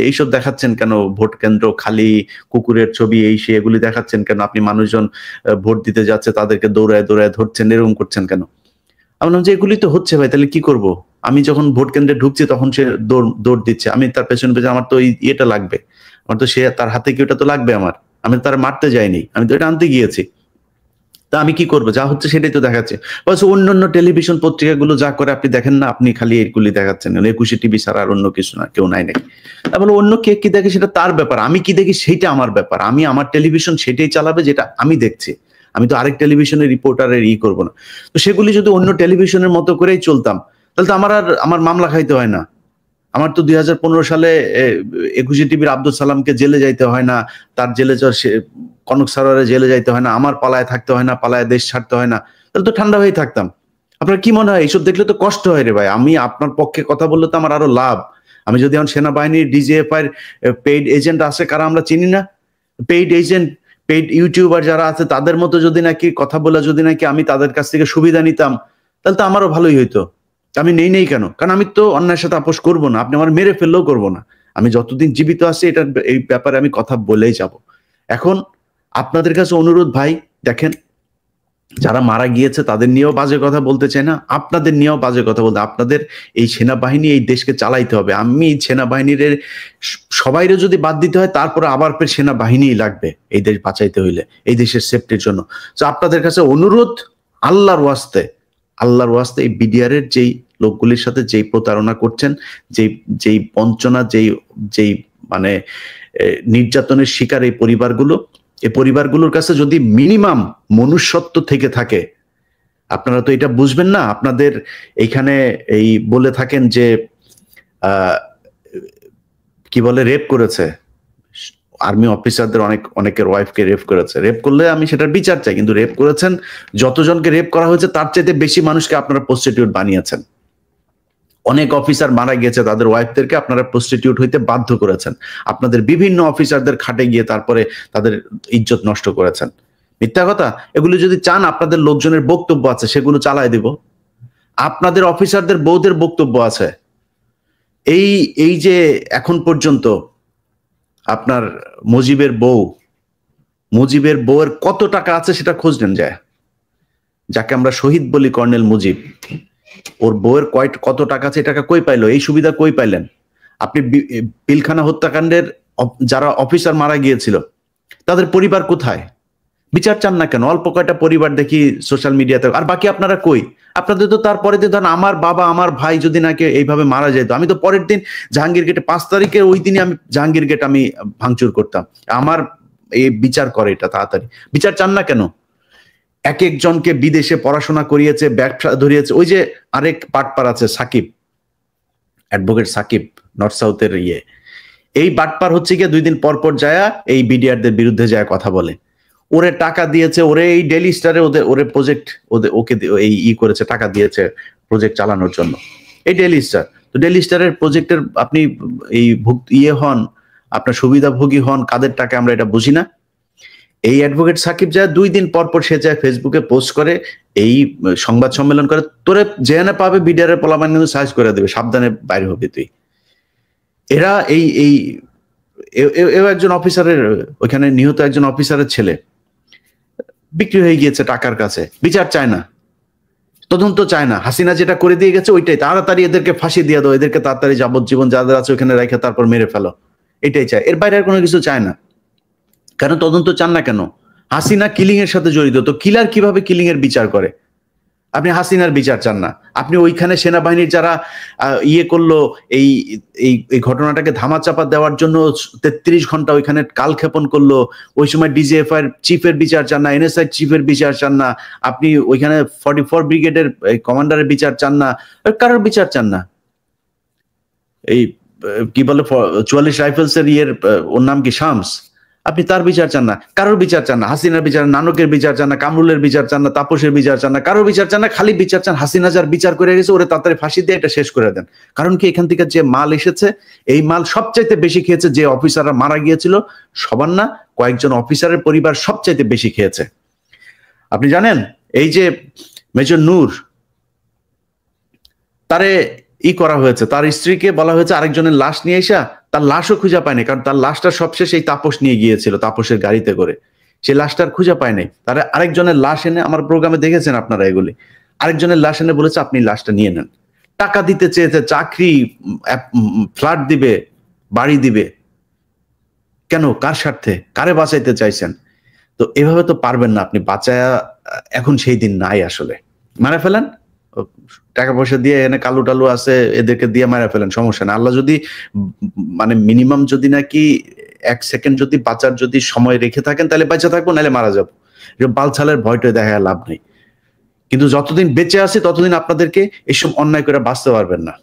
Speaker 1: এইসব দেখাচ্ছেন কেন, ভোট কেন্দ্র খালি, কুকুরের ছবি, এই সে এগুলি দেখাচ্ছেন কেন, আপনি মানুষজন ভোট দিতে যাচ্ছে তাদেরকে দৌড়ায় দৌড়ায় ধরছেন, এরকম করছেন কেন? আমি বললাম যে এগুলি তো হচ্ছে ভাই, তাহলে কি করব? আমি যখন ভোট কেন্দ্রে ঢুকছি তখন সে দৌড় দিচ্ছে, আমি তার পেছনে পেছনে, আমার তো ইয়েটা লাগবে, আমার তো সে তার হাতে কি ওটা তো লাগবে আমার, আমি তার মারতে যাইনি, আমি তো এটা আনতে গিয়েছি। তা আমি কি করবো? যা হচ্ছে সেটাই তো দেখাচ্ছে। বলছে অন্যান্য টেলিভিশন পত্রিকাগুলো যা করে আপনি দেখেন না, আপনি খালি এইগুলি দেখাচ্ছেন, 21 টিভি ছাড়া আর অন্য কিছু না, কেউ নাই নাকি? তারপরে অন্য কে কি দেখে সেটা তার ব্যাপার, আমি কি দেখি সেইটা আমার ব্যাপার, আমি আমার টেলিভিশন সেটাই চালাবে যেটা আমি দেখছি, আমি তো আরেক টেলিভিশনের রিপোর্টারের করবো না। তো সেগুলি যদি অন্য টেলিভিশনের মতো করেই চলতাম, তাহলে তো আমার মামলা খাইতে হয় না। আমার তো 2015 সালে 21 টিভির আব্দুল সালামকে জেলে যাইতে হয় না, তার জেলে কনক সারোয়ারে জেলে যাইতে হয় না, আমার পালায় থাকতে হয় না, পালায় দেশ ছাড়তে হয় না, তাহলে তো ঠান্ডা হয়ে থাকতাম। আপনার কি মনে হয় এইসব দেখলে তো কষ্ট হয় রে ভাই? আমি আপনার পক্ষে কথা বললে তো আমার আরো লাভ। আমি যদি আমার সেনাবাহিনীর ডিজিএফআই পেইড এজেন্ট আছে, কারা আমরা চিনি না, পেইড এজেন্ট, পেইড ইউটিউবার যারা আছে, তাদের মতো যদি নাকি কথা বলে যদি নাকি আমি তাদের কাছ থেকে সুবিধা নিতাম, তাহলে তো আমারও ভালোই হইতো। আমি নেই কেন? কারণ আমি তো অন্যায়ের সাথে আপোষ করবো না, আপনি আমার মেরে ফেললেও করবো না। আমি যতদিন জীবিত আছি এই ব্যাপারে আমি কথা বলেই যাব। এখন আপনাদের কাছে অনুরোধ ভাই, দেখেন যারা মারা গিয়েছে তাদের নিয়েও বাজে কথা বলতে চাই না, আপনাদের নিয়েও বাজে কথা বলতে, আপনাদের এই সেনাবাহিনী এই দেশকে চালাইতে হবে। আমি সেনাবাহিনীর সবাইরে যদি বাদ দিতে হয়, তারপরে আবার ফের সেনাবাহিনীই লাগবে এই দেশ বাঁচাইতে হইলে, এই দেশের সেফটির জন্য। তো আপনাদের কাছে অনুরোধ, আল্লাহর ওয়াস্তে এই বিডিআর এর যেই লোকগুলির সাথে যেই প্রতারণা করছেন, যেই বঞ্চনা, যেই মানে নির্যাতনের শিকার এই পরিবারগুলোর কাছে যদি মিনিমাম মনুষ্যত্ব থেকে থাকে, আপনারা তো এটা বুঝবেন না। আপনাদের এইখানে এই বলে থাকেন যে কি বলে, রেপ করেছে, আর্মি অফিসারদের অনেকের ওয়াইফকে রেপ করেছে। রেপ করলে আমি সেটার বিচার চাই, কিন্তু রেপ করেছেন, যতজনকে রেপ করা হয়েছে তার চাইতে বেশি মানুষকে আপনারা প্রস্টিটিউট বানিয়েছেন। অনেক অফিসার মারা গিয়েছে, তাদের ওয়াইফদেরকে আপনারা প্রস্টিটিউট হইতে বাধ্য করেছেন। আপনাদের বিভিন্ন অফিসারদের খাটে গিয়ে তারপরে তাদের ইজ্জত নষ্ট করেছেন। মিথ্যা কথা। এগুলো যদি চান, আপনাদের লোকজনের বক্তব্য আছে, সেগুলো চালায় দিব। আপনাদের অফিসারদের বউদের বক্তব্য আছে। এই এই যে এখন পর্যন্ত আপনার মুজিবের বউয়ের কত টাকা আছে সেটা খোঁজ নেন যায়, যাকে আমরা শহীদ বলি কর্নেল মুজিব, ওর বউয়ের কত টাকা আছে, টাকা কই পাইলো, এই সুবিধা কই পাইলেন আপনি? পিলখানা হত্যাকাণ্ডের যারা অফিসার মারা গিয়েছিল তাদের পরিবার কোথায়? বিচার চান না কেন? অল্প কয়টা পরিবার দেখি সোশ্যাল মিডিয়াতে, আর বাকি আপনারা কই? আপনাদের তো তারপরে দিন ধরেন আমার বাবা আমার ভাই যদি নাকি এইভাবে মারা যেত, আমি তো পরের দিন জাহাঙ্গীর গেটে 5 তারিখে ওই দিনই আমি জাহাঙ্গীর গেট আমি ভাঙচুর করতাম। আমার এই বিচার করে, এটা তাড়াতাড়ি বিচার চান না কেন? এক একজনকে বিদেশে পড়াশোনা করিয়েছে, ব্যবসা ধরিয়েছে। ওই যে আরেক বাটপার আছে সাকিব, অ্যাডভোকেট সাকিব, নর্থ সাউথের এই বাটপার হচ্ছে গিয়ে 2 দিন পর পর যায় এই বিডিআরদের বিরুদ্ধে যায় কথা বলে। ওরে টাকা দিয়েছে, ওরে এই ডেইলি স্টারে ওরে প্রজেক্ট ওকে এই করেছে, টাকা দিয়েছে প্রজেক্ট চালানোর জন্য, এই ডেইলি স্টার। তো ডেইলি স্টারের প্রজেক্টের আপনি এই হন, আপনার সুবিধাভোগী হন, কাদের টাকা আমরা এটা বুঝি না। এই অ্যাডভোকেট সাকিব যায় 2 দিন পর পর সে যায় ফেসবুকে পোস্ট করে, এই সংবাদ সম্মেলন করে, তোরে যেখানে পাবে বিডিআর এর পোলাপান কিন্তু সার্চ করে দেবে, সাবধানে বাইরে হবি তুই। এরা এই একজন অফিসারের, ওইখানে নিহত একজন অফিসারের ছেলে বিক্রি হয়ে গিয়েছে টাকার কাছে, বিচার চায় না, তদন্ত চায় না। হাসিনা যেটা করে দিয়ে গেছে ওইটাই, তাড়াতাড়ি এদেরকে ফাঁসি দিয়ে দাও, এদেরকে তাড়াতাড়ি যাবজ্জীবন যাদের আছে ওখানে রেখে তারপর মেরে ফেলো, এটাই চায়, এর বাইরে আর কোনো কিছু চায় না। কেন তদন্ত চান না কেন? হাসিনা কিলিং এর সাথে জড়িত, তো কিলার কিভাবে কিলিং এর বিচার করে? আপনি হাসিনার বিচার চান না, আপনি ওইখানে সেনাবাহিনীর যারা করলো এই এই ঘটনাটাকে ধামাচাপা দেওয়ার জন্য 33 ঘন্টা ওইখানে কালক্ষেপণ করলো, ওই সময় ডিজিএফআই চিফের বিচার চান না, এনএসআই চিফের বিচার চান না, আপনি ওইখানে 44 ব্রিগেডের কমান্ডারের বিচার চান না, কারোর বিচার চান না। এই কি বলে 44 রাইফেলস এর ওর নাম কি শামস, আপনি তার বিচার চান না, কারোর বিচার চান না, হাসিনার বিচার, নানকের বিচার চান না, কামরুলের বিচার চান না, তাপসের বিচার চান না, কারোর বিচার চান না, খালি বিচার চান হাসিনা যার বিচার করে গেছে ওরে তাড়াতাড়ি ফাঁসি দিয়ে এটা শেষ করে দেন। কারণ কি, এখান থেকে যে মাল এসেছে এই মাল সবচাইতে বেশি খেয়েছে যে অফিসাররা মারা গিয়েছিল, সবার না, কয়েকজন অফিসারের পরিবার সবচাইতে বেশি খেয়েছে। আপনি জানেন এই যে মেজর নূর, তারে করা হয়েছে, তার স্ত্রীকে বলা হয়েছে আরেকজনের লাশ নিয়ে এসা, তার লাশও খুঁজে পায়নি, কারণ তার লাশটা সবশেষ এই তাপস নিয়ে গিয়েছিল, তাপসের গাড়িতে করে, সেই লাশটার খুঁজে পায় নাই। তারা আরেকজনের লাশ এনে, আমার প্রোগ্রামে দেখেছেন আপনারা এগুলি, আরেকজনের লাশ এনে বলেছে আপনি লাশটা নিয়ে নেন। টাকা দিতে চেয়েছে, চাকরি, ফ্ল্যাট দিবে, বাড়ি দিবে, কেন? কার স্বার্থে? কারে বাঁচাইতে চাইছেন? তো এভাবে তো পারবেন না আপনি বাঁচায়া, এখন সেই দিন নাই, আসলে মারা ফেলেন, টাকা পয়সা দিয়ে, এনে কালু টালু আছে এদেরকে দিয়ে মারা ফেলেন, সমস্যা না। আল্লাহ যদি মানে মিনিমাম যদি নাকি 1 সেকেন্ড যদি বাঁচার যদি সময় রেখে থাকেন তাহলে বেঁচে থাকবো, নাহলে মারা যাবো। বালছালের ভয়টা দেখা লাভ নেই। কিন্তু যতদিন বেঁচে আছি ততদিন আপনাদেরকে এসব অন্যায় করে বাঁচতে পারবেন না।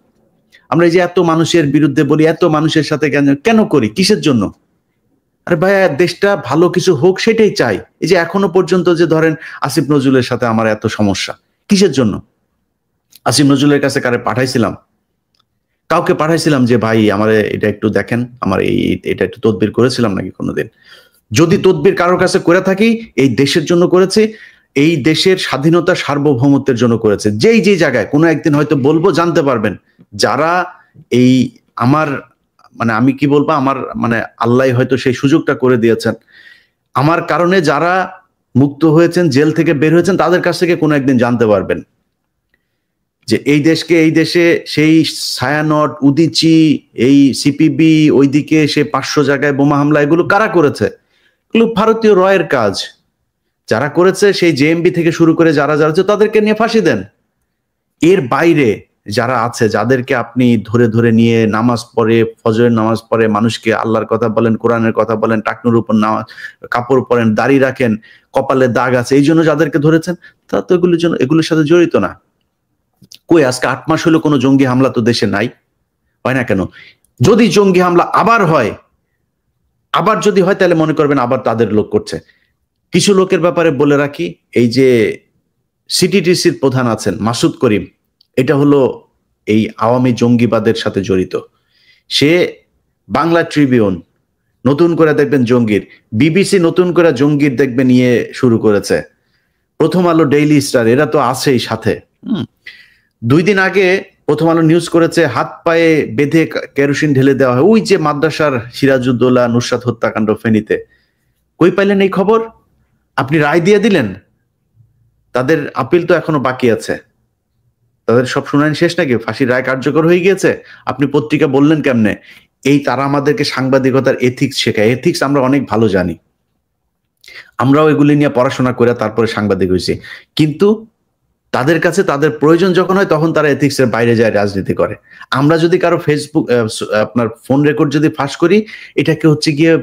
Speaker 1: আমরা এই যে এত মানুষের বিরুদ্ধে বলি, এত মানুষের সাথে কেন করি, কিসের জন্য? আরে ভাই, দেশটা ভালো কিছু হোক সেটাই চাই। এই যে এখনো পর্যন্ত যে ধরেন আসিফ নজরুলের সাথে আমার এত সমস্যা, কিসের জন্য? আসিফ নজরুলের কাছে কারে পাঠাইছিলাম? কাউকে পাঠাইছিলাম যে ভাই আমার এটা একটু দেখেন, আমার এটা একটু তদবির করেছিলাম নাকি কোনোদিন? যদি তদবির কারোর কাছে করে থাকি, এই দেশের জন্য করেছে, এই দেশের স্বাধীনতা সার্বভৌমত্বের জন্য করেছে। যেই জায়গায় কোনো একদিন হয়তো বলবো, জানতে পারবেন যারা এই আমার মানে আমি কি বলবো, আমার মানে আল্লাহ হয়তো সেই সুযোগটা করে দিয়েছেন, আমার কারণে যারা মুক্ত হয়েছেন, জেল থেকে বের হয়েছেন, তাদের কাছ থেকে কোনো একদিন জানতে পারবেন যে এই দেশে সেই ছায়ানট, উদিচি, এই সিপিবি, ওইদিকে সে 500 জায়গায় বোমা হামলা, এগুলো কারা করেছে? এগুলো ভারতীয় রয়ের কাজ। যারা করেছে সেই জেএমবি থেকে শুরু করে যারা আছে তাদেরকে নিয়ে ফাঁসি দেন। এর বাইরে যারা আছে, যাদেরকে আপনি ধরে ধরে নিয়ে নামাজ পড়ে, ফজরের নামাজ পড়ে, মানুষকে আল্লাহর কথা বলেন, কোরআনের কথা বলেন, টাকনুর উপর কাপড় পরেন, দাড়ি রাখেন, কপালে দাগ আছে, এই জন্য যাদেরকে ধরেছেন, তা তো এগুলোর সাথে জড়িত না। কই, আজকে 8 মাস হলো কোনো জঙ্গি হামলা তো দেশে নাই, হয় না কেন? যদি জঙ্গি হামলা আবার যদি হয় তাহলে মনে করবেন আবার তাদের লোক করছে। কিছু লোকের ব্যাপারে বলে রাখি, এই যে সিটিটিসির প্রধান আছেন মাসুদ করিম, এটা হলো এই আওয়ামী জঙ্গিবাদের সাথে জড়িত। সে বাংলা ট্রিবিউন নতুন করে দেখবেন জঙ্গির, বিবিসি নতুন করে জঙ্গির দেখবে নিয়ে শুরু করেছে, প্রথম আলো, ডেইলি স্টার, এরা তো আছেই সাথে। 2 দিন আগে প্রথম আলো নিউজ করেছে হাত পায়ে বেঁধে কেরোসিন ঢেলে দেওয়া হয় ওই যে মাদ্রাসার সিরাজউদ্দৌলা নুসরাত হত্যাকাণ্ড ফেনীতে। কই পাইলেন এই খবর? আপনি রায় দিয়ে দিলেন, তাদের আপিল তো এখনো বাকি আছে, তাদের সব শুনানি শেষ নাকি? ফাঁসির রায় কার্যকর হয়ে গিয়েছে, আপনি পত্রিকা বললেন কেমনে? এই তারা আমাদেরকে সাংবাদিকতার এথিক্স শেখায়। এথিক্স আমরা অনেক ভালো জানি, আমরাও এগুলি নিয়ে পড়াশোনা করে তারপরে সাংবাদিক হয়েছি, কিন্তু তাদের কাছে তাদের প্রয়োজন যখন হয় তখন তারা এথিক্সের বাইরে যায়, রাজনীতি করে। আমরা যদি কারো ফেসবুক আপনার ফোন রেকর্ড যদি ফাঁস করি, এটাকে হচ্ছে গিয়ে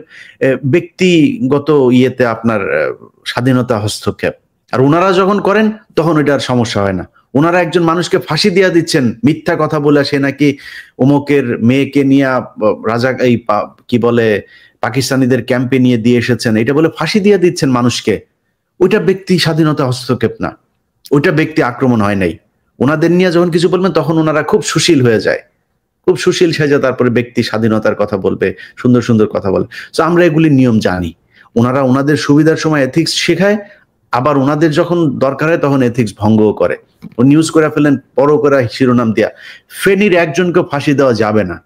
Speaker 1: ব্যক্তিগত ইয়েতে আপনার স্বাধীনতা হস্তক্ষেপ। আর ওনারা যখন করেন তখন ওইটার সমস্যা হয় না। ওনারা একজন মানুষকে ফাঁসি দিয়া দিচ্ছেন মিথ্যা কথা বলে, সে নাকি অমুকের মেয়েকে নিয়ে রাজা এই কি বলে পাকিস্তানিদের ক্যাম্পে নিয়ে দিয়ে এসেছেন, এটা বলে ফাঁসি দিয়ে দিচ্ছেন মানুষকে। ওইটা ব্যক্তি স্বাধীনতা হস্তক্ষেপ না, ওইটা ব্যক্তি আক্রমণ হয় নাই। ওনাদের নিয়ে যখন কিছু বলবেন তখন ওনারা খুব সুশীল হয়ে যায়, খুব সুশীল সেজে তারপরে ব্যক্তি স্বাধীনতার কথা বলবে, সুন্দর সুন্দর কথা বলে। তো আমরা এগুলি নিয়ম জানি। ওনারা ওনাদের সুবিধার সময় এথিক্স শেখায়, আবার ওনাদের যখন দরকার হয় তখন এথিক্স ভঙ্গও করে। ও নিউজ করে ফেলেন বড় করে শিরোনাম দিয়া, ফেনীর একজনকে ফাঁসি দেওয়া যাবে না।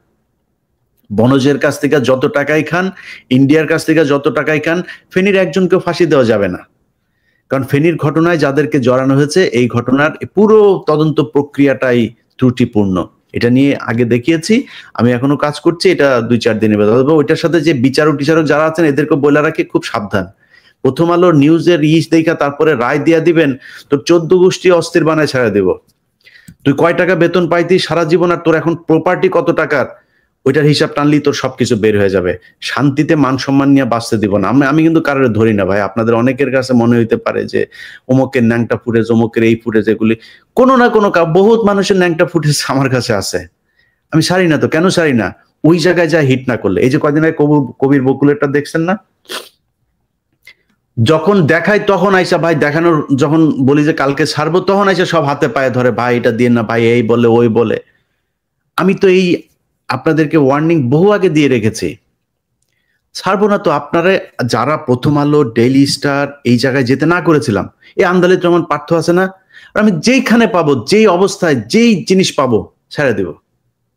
Speaker 1: বনজের কাছ থেকে যত টাকাই খান, ইন্ডিয়ার কাছ থেকে যত টাকাই খান, ফেনীর একজনকে ফাঁসি দেওয়া যাবে না। কারণ ফেনীর ঘটনায় যাদেরকে জড়ানো হয়েছে এই ঘটনার পুরো তদন্ত প্রক্রিয়াটাই ত্রুটিপূর্ণ। এটা নিয়ে আগে দেখিয়েছি, আমি এখনো কাজ করছি, এটা 2-4 দিনে বেরোবে। ওইটার সাথে যে বিচারক টিচারক যারা আছেন এদেরকে বলে রাখি খুব সাবধান। প্রথম আলোর নিউজের দেখা তারপরে রায় দিয়া দিবেন, তোর 14 গোষ্ঠী অস্থির বানায় ছেড়ে দিব। তুই কয় টাকা বেতন পাইতি সারা জীবন, আর তোর এখন প্রপার্টি কত টাকার, ওইটার হিসাব টানলি তোর সবকিছু বের হয়ে যাবে। শান্তিতে মান সম্মান নিয়ে বাঁচতে দিব না। আমি কিন্তু কারোর ধরি না ভাই। আপনাদের অনেকের কাছে মনে হইতে পারে যে অমুকের ন্যাংটা ফুটেজ, অমুকের এই ফুটেজ, এগুলি কোনো না কোনো বহুত মানুষের ন্যাংটা ফুটেজ আমার কাছে আছে। আমি ছাড়ি না তো, কেন ছাড়ি না? ওই জায়গায় যা হিট না করলে। এই যে কদিন আগে কবির বকুলেরটা দেখছেন না, যখন দেখাই তখন আইসা ভাই দেখানোর, যখন বলি যে কালকে ছাড়বো তখন আইসা সব হাতে পায়ে ধরে, ভাই এটা দিয়ে না, ভাই এই বলে ওই বলে। আমি তো এই আপনাদেরকে ওয়ার্নিং বহু আগে দিয়ে রেখেছি, ছাড়বো না তো। আপনারা যারা প্রথম আলো, ডেইলি স্টার এই জায়গায় যেতে না করেছিলাম, এই আন্দালিত রহমান পার্থ আছে না, আমি যেইখানে পাবো, যেই অবস্থায় যেই জিনিস পাবো ছেড়ে দেব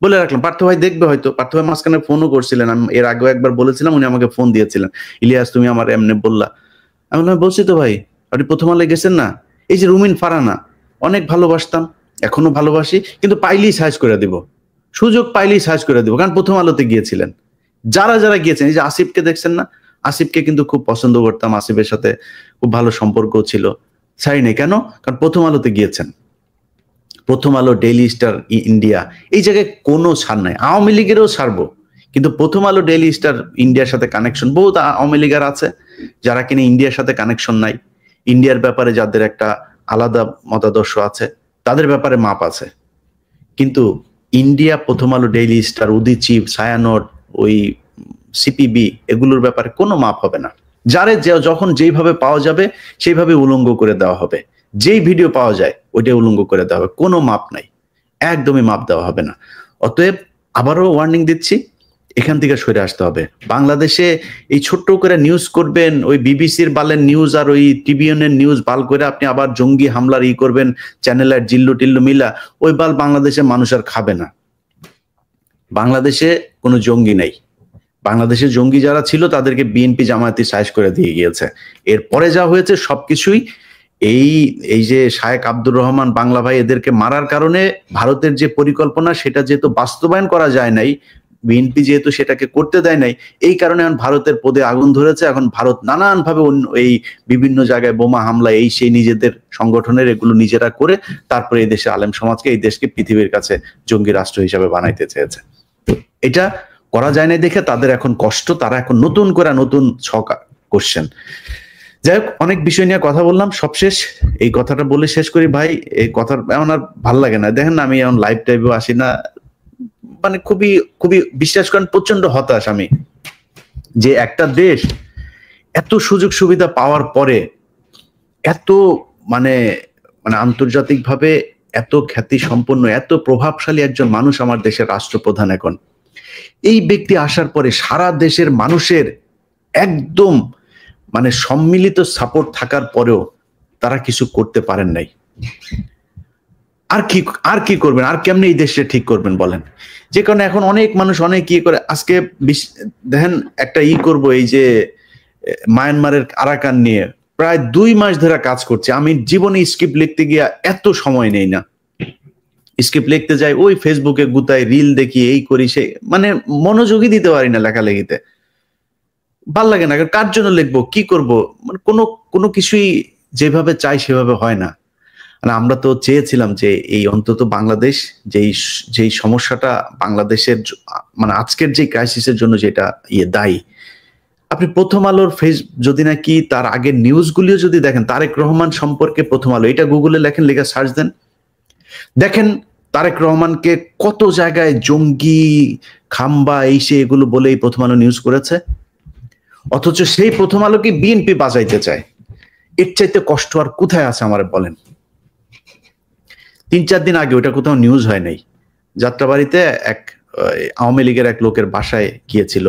Speaker 1: বলে রাখলাম। পার্থ ভাই দেখবে হয়তো, পার্থ ভাই মাঝখানে ফোনও করছিলেন, আমি এর আগেও একবার বলেছিলাম, উনি আমাকে ফোন দিয়েছিলেন, ইলিয়াস তুমি আমার এমনি বললা। আমি বলছি তো ভাই, আপনি প্রথম আলোয় গেছেন না, এই যে রুমিন ফারানা অনেক ভালোবাসতাম, এখনো ভালোবাসি, কিন্তু পাইলেই সার্চ করে দিব, সুযোগ পাইলেই সার্চ করে দিব, কারণ প্রথম আলোতে গিয়েছিলেন। যারা যারা গিয়েছেন, এই যে আসিফকে দেখছেন না, আসিফকে কিন্তু খুব পছন্দ করতাম, আসিফের সাথে খুব ভালো সম্পর্ক ছিল, ছাড়ি নাই। কেন? কারণ প্রথম আলোতে গিয়েছেন। প্রথম আলো, ডেইলি স্টার, ইন্ডিয়া, এই জায়গায় কোনো ছাড় নাই। আওয়ামী লীগেরও ছাড়বো, কিন্তু প্রথম আলো, ডেইলি স্টার ইন্ডিয়ার সাথে কানেকশন, বহুত আওয়ামী লীগার আছে যারা কিনা ইন্ডিয়ার সাথে কানেকশন নাই, ইন্ডিয়ার ব্যাপারে যাদের একটা আলাদা মতাদর্শ আছে, তাদের ব্যাপারে মাপ আছে। কিন্তু ইন্ডিয়া, প্রথম আলো, ডেইলি স্টার, উদীচীপ, ছায়ানট, ওই সিপিবি, এগুলোর ব্যাপারে কোনো মাপ হবে না। যারে যখন যেইভাবে পাওয়া যাবে সেইভাবে উলঙ্গ করে দেওয়া হবে, যেই ভিডিও পাওয়া যায় ওইটা উলঙ্গ করে দেওয়া হবে, কোনো মাপ নাই, একদমই মাপ দেওয়া হবে না। অতএব আবারও ওয়ার্নিং দিচ্ছি, এখান থেকে সরে আসতে হবে। বাংলাদেশে এই ছোট্ট করে নিউজ করবেন, ওই বিবিসির বালের নিউজ আর ওই টিভিএনের নিউজ বাল করে আপনি আবার জঙ্গি হামলার করবেন, চ্যানেলের জিল্লু টিল্লু মিলা, ওই বাল বাংলাদেশে মানুষ আর খাবে না। বাংলাদেশে কোনো জঙ্গি নেই। বাংলাদেশে জঙ্গি যারা ছিল তাদেরকে বিএনপি জামায়াতি সাইজ করে দিয়ে গিয়েছে। এরপরে যা হয়েছে সবকিছুই এই যে শায়েখ আব্দুর রহমান, বাংলা ভাই, এদেরকে মারার কারণে ভারতের যে পরিকল্পনা সেটা যেহেতু বাস্তবায়ন করা যায় নাই, বিএনপি যেহেতু সেটাকে করতে দেয় নাই, এই কারণে এখন ভারতের পদে আগুন ধরেছে। এখন ভারত নানান ভাবে এই বিভিন্ন জায়গায় বোমা হামলা, এই সেই নিজেদের সংগঠনের এগুলো নিজেরা করে তারপরে এই দেশে আলেম সমাজকে, এই দেশকে পৃথিবীর কাছে জঙ্গি রাষ্ট্র হিসাবে বানাইতে চেয়েছে। এটা করা যায় না দেখে তাদের এখন কষ্ট, তারা এখন নতুন করে নতুন ছক করছেন। যাই হোক, অনেক বিষয় নিয়ে কথা বললাম, সবশেষ এই কথাটা বলে শেষ করি ভাই। এই কথা এমন আর ভাল লাগে না, দেখেন না আমি এখন লাইভ টাইপেও আসি না, মানে খুবই খুবই বিশ্বাস করেন প্রচন্ড হতাশ আমি, যে একটা দেশ এত সুযোগ সুবিধা পাওয়ার পরে এত মানে মানে আন্তর্জাতিকভাবে এত খ্যাতি সম্পন্ন, এত প্রভাবশালী একজন মানুষ আমার দেশের রাষ্ট্রপ্রধান, এখন এই ব্যক্তি আসার পরে সারা দেশের মানুষের একদম মানে সম্মিলিত সাপোর্ট থাকার পরেও তারা কিছু করতে পারেন নাই। আর কি আর কি করবেন, আর কেমনে এই দেশটা ঠিক করবেন বলেন? যে কারণে এখন অনেক মানুষ অনেক করে আজকে দেখেন একটা করব, এই যে মায়ানমারের আরাকান নিয়ে প্রায় 2 মাস ধরে কাজ করছে। আমি জীবনে স্ক্রিপ্ট লিখতে গিয়ে এত সময় নেই না। স্ক্রিপ্ট লিখতে যাই, ওই ফেসবুকে গুতাই, রিল দেখি, এই করি, সেই মানে মনোযোগই দিতে পারি না লেখালেখিতে। ভাল লাগে না। কার জন্য লিখবো, কি করব, মানে কোনো কিছুই যেভাবে চাই সেভাবে হয় না। মানে আমরা তো চেয়েছিলাম যে এই অন্তত বাংলাদেশ যেই সমস্যাটা বাংলাদেশের মানে আজকের যে ক্রাইসিসের জন্য যেটা দায়ী, আপনি প্রথম আলোর যদি নাকি তার আগের নিউজগুলিও যদি দেখেন, তারেক রহমান সম্পর্কে প্রথম আলো এটা গুগলে লেখেন, লেখা সার্চ দেন, দেখেন তারেক রহমানকে কত জায়গায় জঙ্গি, খাম্বা, এগুলো বলেই প্রথম আলো নিউজ করেছে। অথচ সেই প্রথম আলোকে বিএনপি বাঁচাইতে চায়। এর চাইতে কষ্ট আর কোথায় আছে আমার বলেন? 3-4 দিন আগে ওটা কোথাও নিউজ হয় নাই, যাত্রাবাড়িতে এক আওয়ামী লীগের এক লোকের বাসায় গিয়েছিল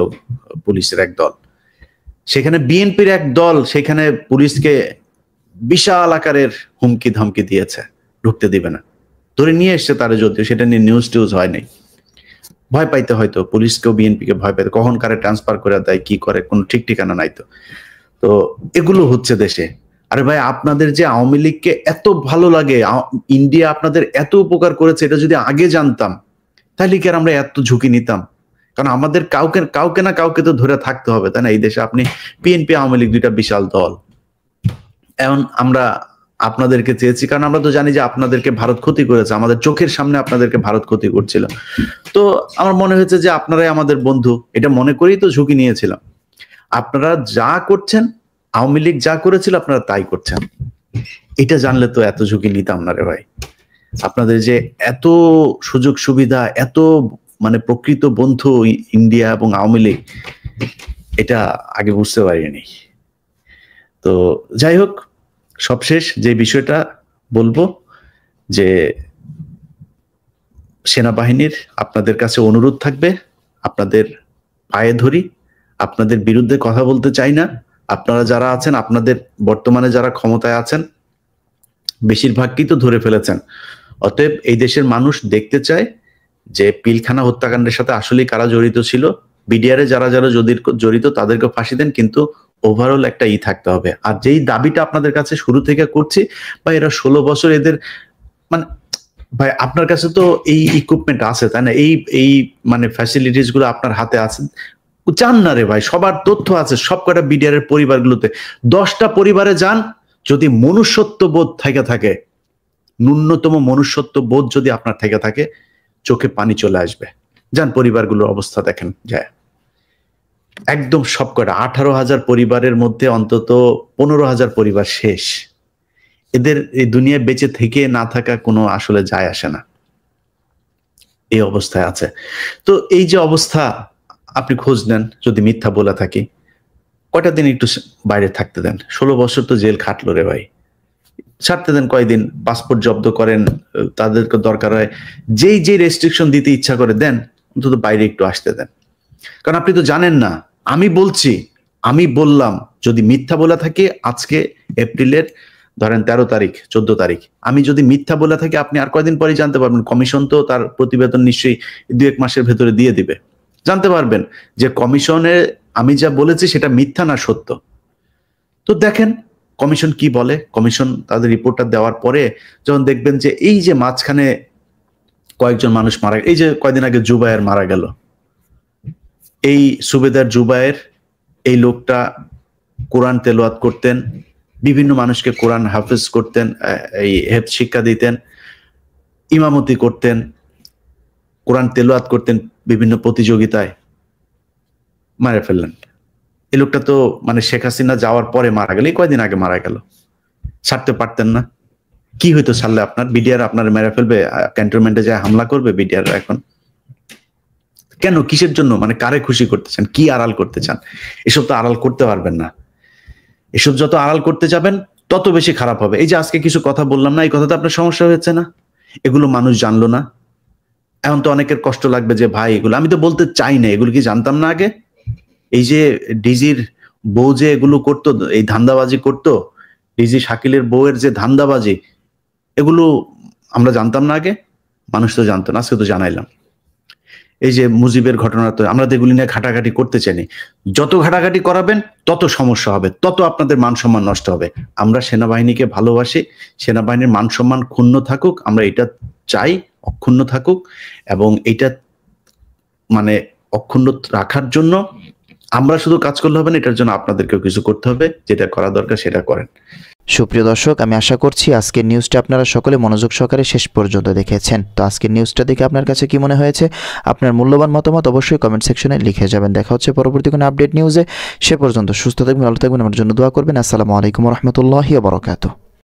Speaker 1: পুলিশের এক দল, সেখানে বিএনপির এক দল সেখানে পুলিশকে বিশাল আকারের হুমকি ধমকি দিয়েছে, ঢুকতে দিবে না, ধরে নিয়ে এসছে তারা, যদিও সেটা নিয়ে নিউজ টিউজ হয় নাই। ভয় পাইতে হয়তো পুলিশকেও বিএনপিকে ভয় পাইতে, কখন কারে ট্রান্সফার করে দেয়, কি করে, কোনো ঠিক ঠিকানা নাই। তো এগুলো হচ্ছে দেশে। আরে ভাই, আপনাদের যে আওয়ামী লীগকে এত ভালো লাগে, ইন্ডিয়া আপনাদের এত উপকার করেছে, এটা যদি আগে জানতাম তাহলে কি আর আমরা এত ঝুঁকি নিতাম? কারণ আমাদের কাউকে না কাউকে তো ধরে থাকতে হবে, তাই না? এই দেশে আপনি বিএনপি আওয়ামী লীগ দুইটা বিশাল দল। এখন আমরা আপনাদেরকে চেয়েছি কারণ আমরা তো জানি যে আপনাদেরকে ভারত ক্ষতি করেছে, আমাদের চোখের সামনে আপনাদেরকে ভারত ক্ষতি করছিল। তো আমার মনে হয়েছে যে আপনারাই আমাদের বন্ধু, এটা মনে করেই তো ঝুঁকি নিয়েছিলাম। আপনারা যা করছেন, আওয়ামী লীগ যা করেছিল আপনারা তাই করছেন, এটা জানলে তো এত ঝুঁকি নিতাম না রে ভাই। আপনাদের যে এত সুযোগ সুবিধা, এত মানে প্রকৃত বন্ধু ইন্ডিয়া এবং আওয়ামী লীগ, এটা আগে বুঝতে পারিনি। তো যাই হোক, সবশেষ যে বিষয়টা বলবো যে সেনাবাহিনীর আপনাদের কাছে অনুরোধ থাকবে, আপনাদের পায়ে ধরি, আপনাদের বিরুদ্ধে কথা বলতে চাই না। আপনারা যারা আছেন, আপনাদের বর্তমানে যারা ক্ষমতায় আছেন, বেশিরভাগই তো ধরে ফেলেছেন। অতএব এই দেশের মানুষ দেখতে চায় যে পিলখানা হত্যাকাণ্ডের সাথে আসলেই কারা জড়িত ছিল, বিডিআরে যারা যারা জড়িত তাদেরকে ফাঁসি দেন, কিন্তু ওভারঅল একটা থাকতে হবে। আর যেই দাবিটা আপনাদের কাছে শুরু থেকে করছি, বা এরা 16 বছর এদের মানে ভাই আপনার কাছে তো এই ইকুইপমেন্ট আছে, তাই না? এই মানে ফ্যাসিলিটিস গুলো আপনার হাতে আছে, চান না রে ভাই? সবার তথ্য আছে সব কটা বিডিআর এর পরিবারগুলোতে। 10টা পরিবারে যান, যদি মনুষ্যত্ব বোধ থেকে থাকে, ন্যূনতম মনুষ্যত্ব বোধ যদি আপনার থেকে থাকে, চোখে পানি চলে আসবে। যান পরিবারগুলোর অবস্থা দেখেন যায়, একদম সবকটা 18,000 পরিবারের মধ্যে অন্তত 15,000 পরিবার শেষ। এদের এই দুনিয়ায় বেঁচে থেকে না থাকা কোনো আসলে যায় আসে না, এই অবস্থায় আছে। তো এই যে অবস্থা, আপনি খোঁজ নেন, যদি মিথ্যা বলে থাকি, কয়টা দিন একটু বাইরে থাকতে দেন। 16 বছর তো জেল খাটলো রে ভাই, ছাড়তে দেন কয়দিন, পাসপোর্ট জব্দ করেন, তাদেরকে দরকার হয় যেই রেস্ট্রিকশন দিতে ইচ্ছা করে দেন, অন্তত বাইরে একটু আসতে দেন। কারণ আপনি তো জানেন না, আমি বলছি, আমি বললাম, যদি মিথ্যা বলে থাকি, আজকে এপ্রিলের ধরেন 13 তারিখ 14 তারিখ, আমি যদি মিথ্যা বলে থাকি, আপনি আর কয়দিন পরে জানতে পারবেন। কমিশন তো তার প্রতিবেদন নিশ্চয়ই 2-1 মাসের ভেতরে দিয়ে দিবে, জানতে পারবেন যে কমিশনে আমি যা বলেছি সেটা মিথ্যা না সত্য। তো দেখেন কমিশন কি বলে। কমিশন তাদের রিপোর্টটা দেওয়ার পরে যখন দেখবেন যে এই যে মাঝখানে কয়েকজন মানুষ মারা, এই যে কয়দিন আগে জুবায়ের মারা গেল, এই সুবেদার জুবায়ের, এই লোকটা কোরআন তেলাওয়াত করতেন, বিভিন্ন মানুষকে কোরআন হাফেজ করতেন, এই হেফজ শিক্ষা দিতেন, ইমামতি করতেন, কোরআন তেলাওয়াত করতেন বিভিন্ন প্রতিযোগিতায়, মারা ফেললেন। এই লোকটা তো মানে শেখ হাসিনা যাওয়ার পরে মারা গেল, এই কয়দিন আগে মারা গেল। ছাড়তে পারতেন না? কি হইতো ছাড়লে? আপনার বিডিআর আপনার মেরে ফেলবে, ক্যান্টনমেন্টে যায় হামলা করবে বিডিআর। এখন কেন, কিসের জন্য, মানে কারে খুশি করতে চান, কি আড়াল করতে চান? এসব তো আড়াল করতে পারবেন না। এসব যত আড়াল করতে যাবেন তত বেশি খারাপ হবে। এই যে আজকে কিছু কথা বললাম না, এই কথাটা আপনার সমস্যা হয়েছে না? এগুলো মানুষ জানলো না, এখন তো অনেকের কষ্ট লাগবে যে ভাই এগুলো আমি তো বলতে চাই না, এগুলো কি জানতাম না আগে? এই যে ডিজির বউ যে এগুলো করতো, এই ধান্দাবাজি করতো, ডিজি শাকিলের বউয়ের যে ধান্দাবাজি, এগুলো আমরা জানতাম না আগে, মানুষ তো জানতো না, আজকে তো জানাইলাম। এই যে মুজিবের ঘটনা, তো আমরা তো এগুলি নিয়ে ঘাটাঘাটি করতে চাইনি। যত ঘাটাঘাটি করাবেন তত সমস্যা হবে, তত আপনাদের মান সম্মান নষ্ট হবে। আমরা সেনাবাহিনীকে ভালোবাসি, সেনাবাহিনীর মান সম্মান ক্ষুণ্ণ থাকুক, আমরা এটা চাই অক্ষুণ্ণ থাকুক, এবং এটা মানে অক্ষুণ্ণ রাখার জন্য আমরা শুধু কাজ করলে হবে না, এটার জন্য আপনাদেরকেও কিছু করতে হবে, যেটা করা দরকার সেটা করেন।
Speaker 2: সুপ্রিয় দর্শক, আমি আশা করছি আজকের নিউজটা আপনারা সকলে মনোযোগ সহকারে শেষ পর্যন্ত দেখেছেন। তো আজকের নিউজটা দেখে আপনার কাছে কি মনে হয়েছে, আপনার মূল্যবান মতামত অবশ্যই কমেন্ট সেকশনে লিখে যাবেন। দেখা হচ্ছে পরবর্তী কোনো আপডেট নিউজে। সে পর্যন্ত সুস্থ থাকবেন, ভালো থাকবেন, আমার জন্য দোয়া করবেন। আসসালামু আলাইকুম রহমতুল্লাহি ওয়া বারাকাতুহু।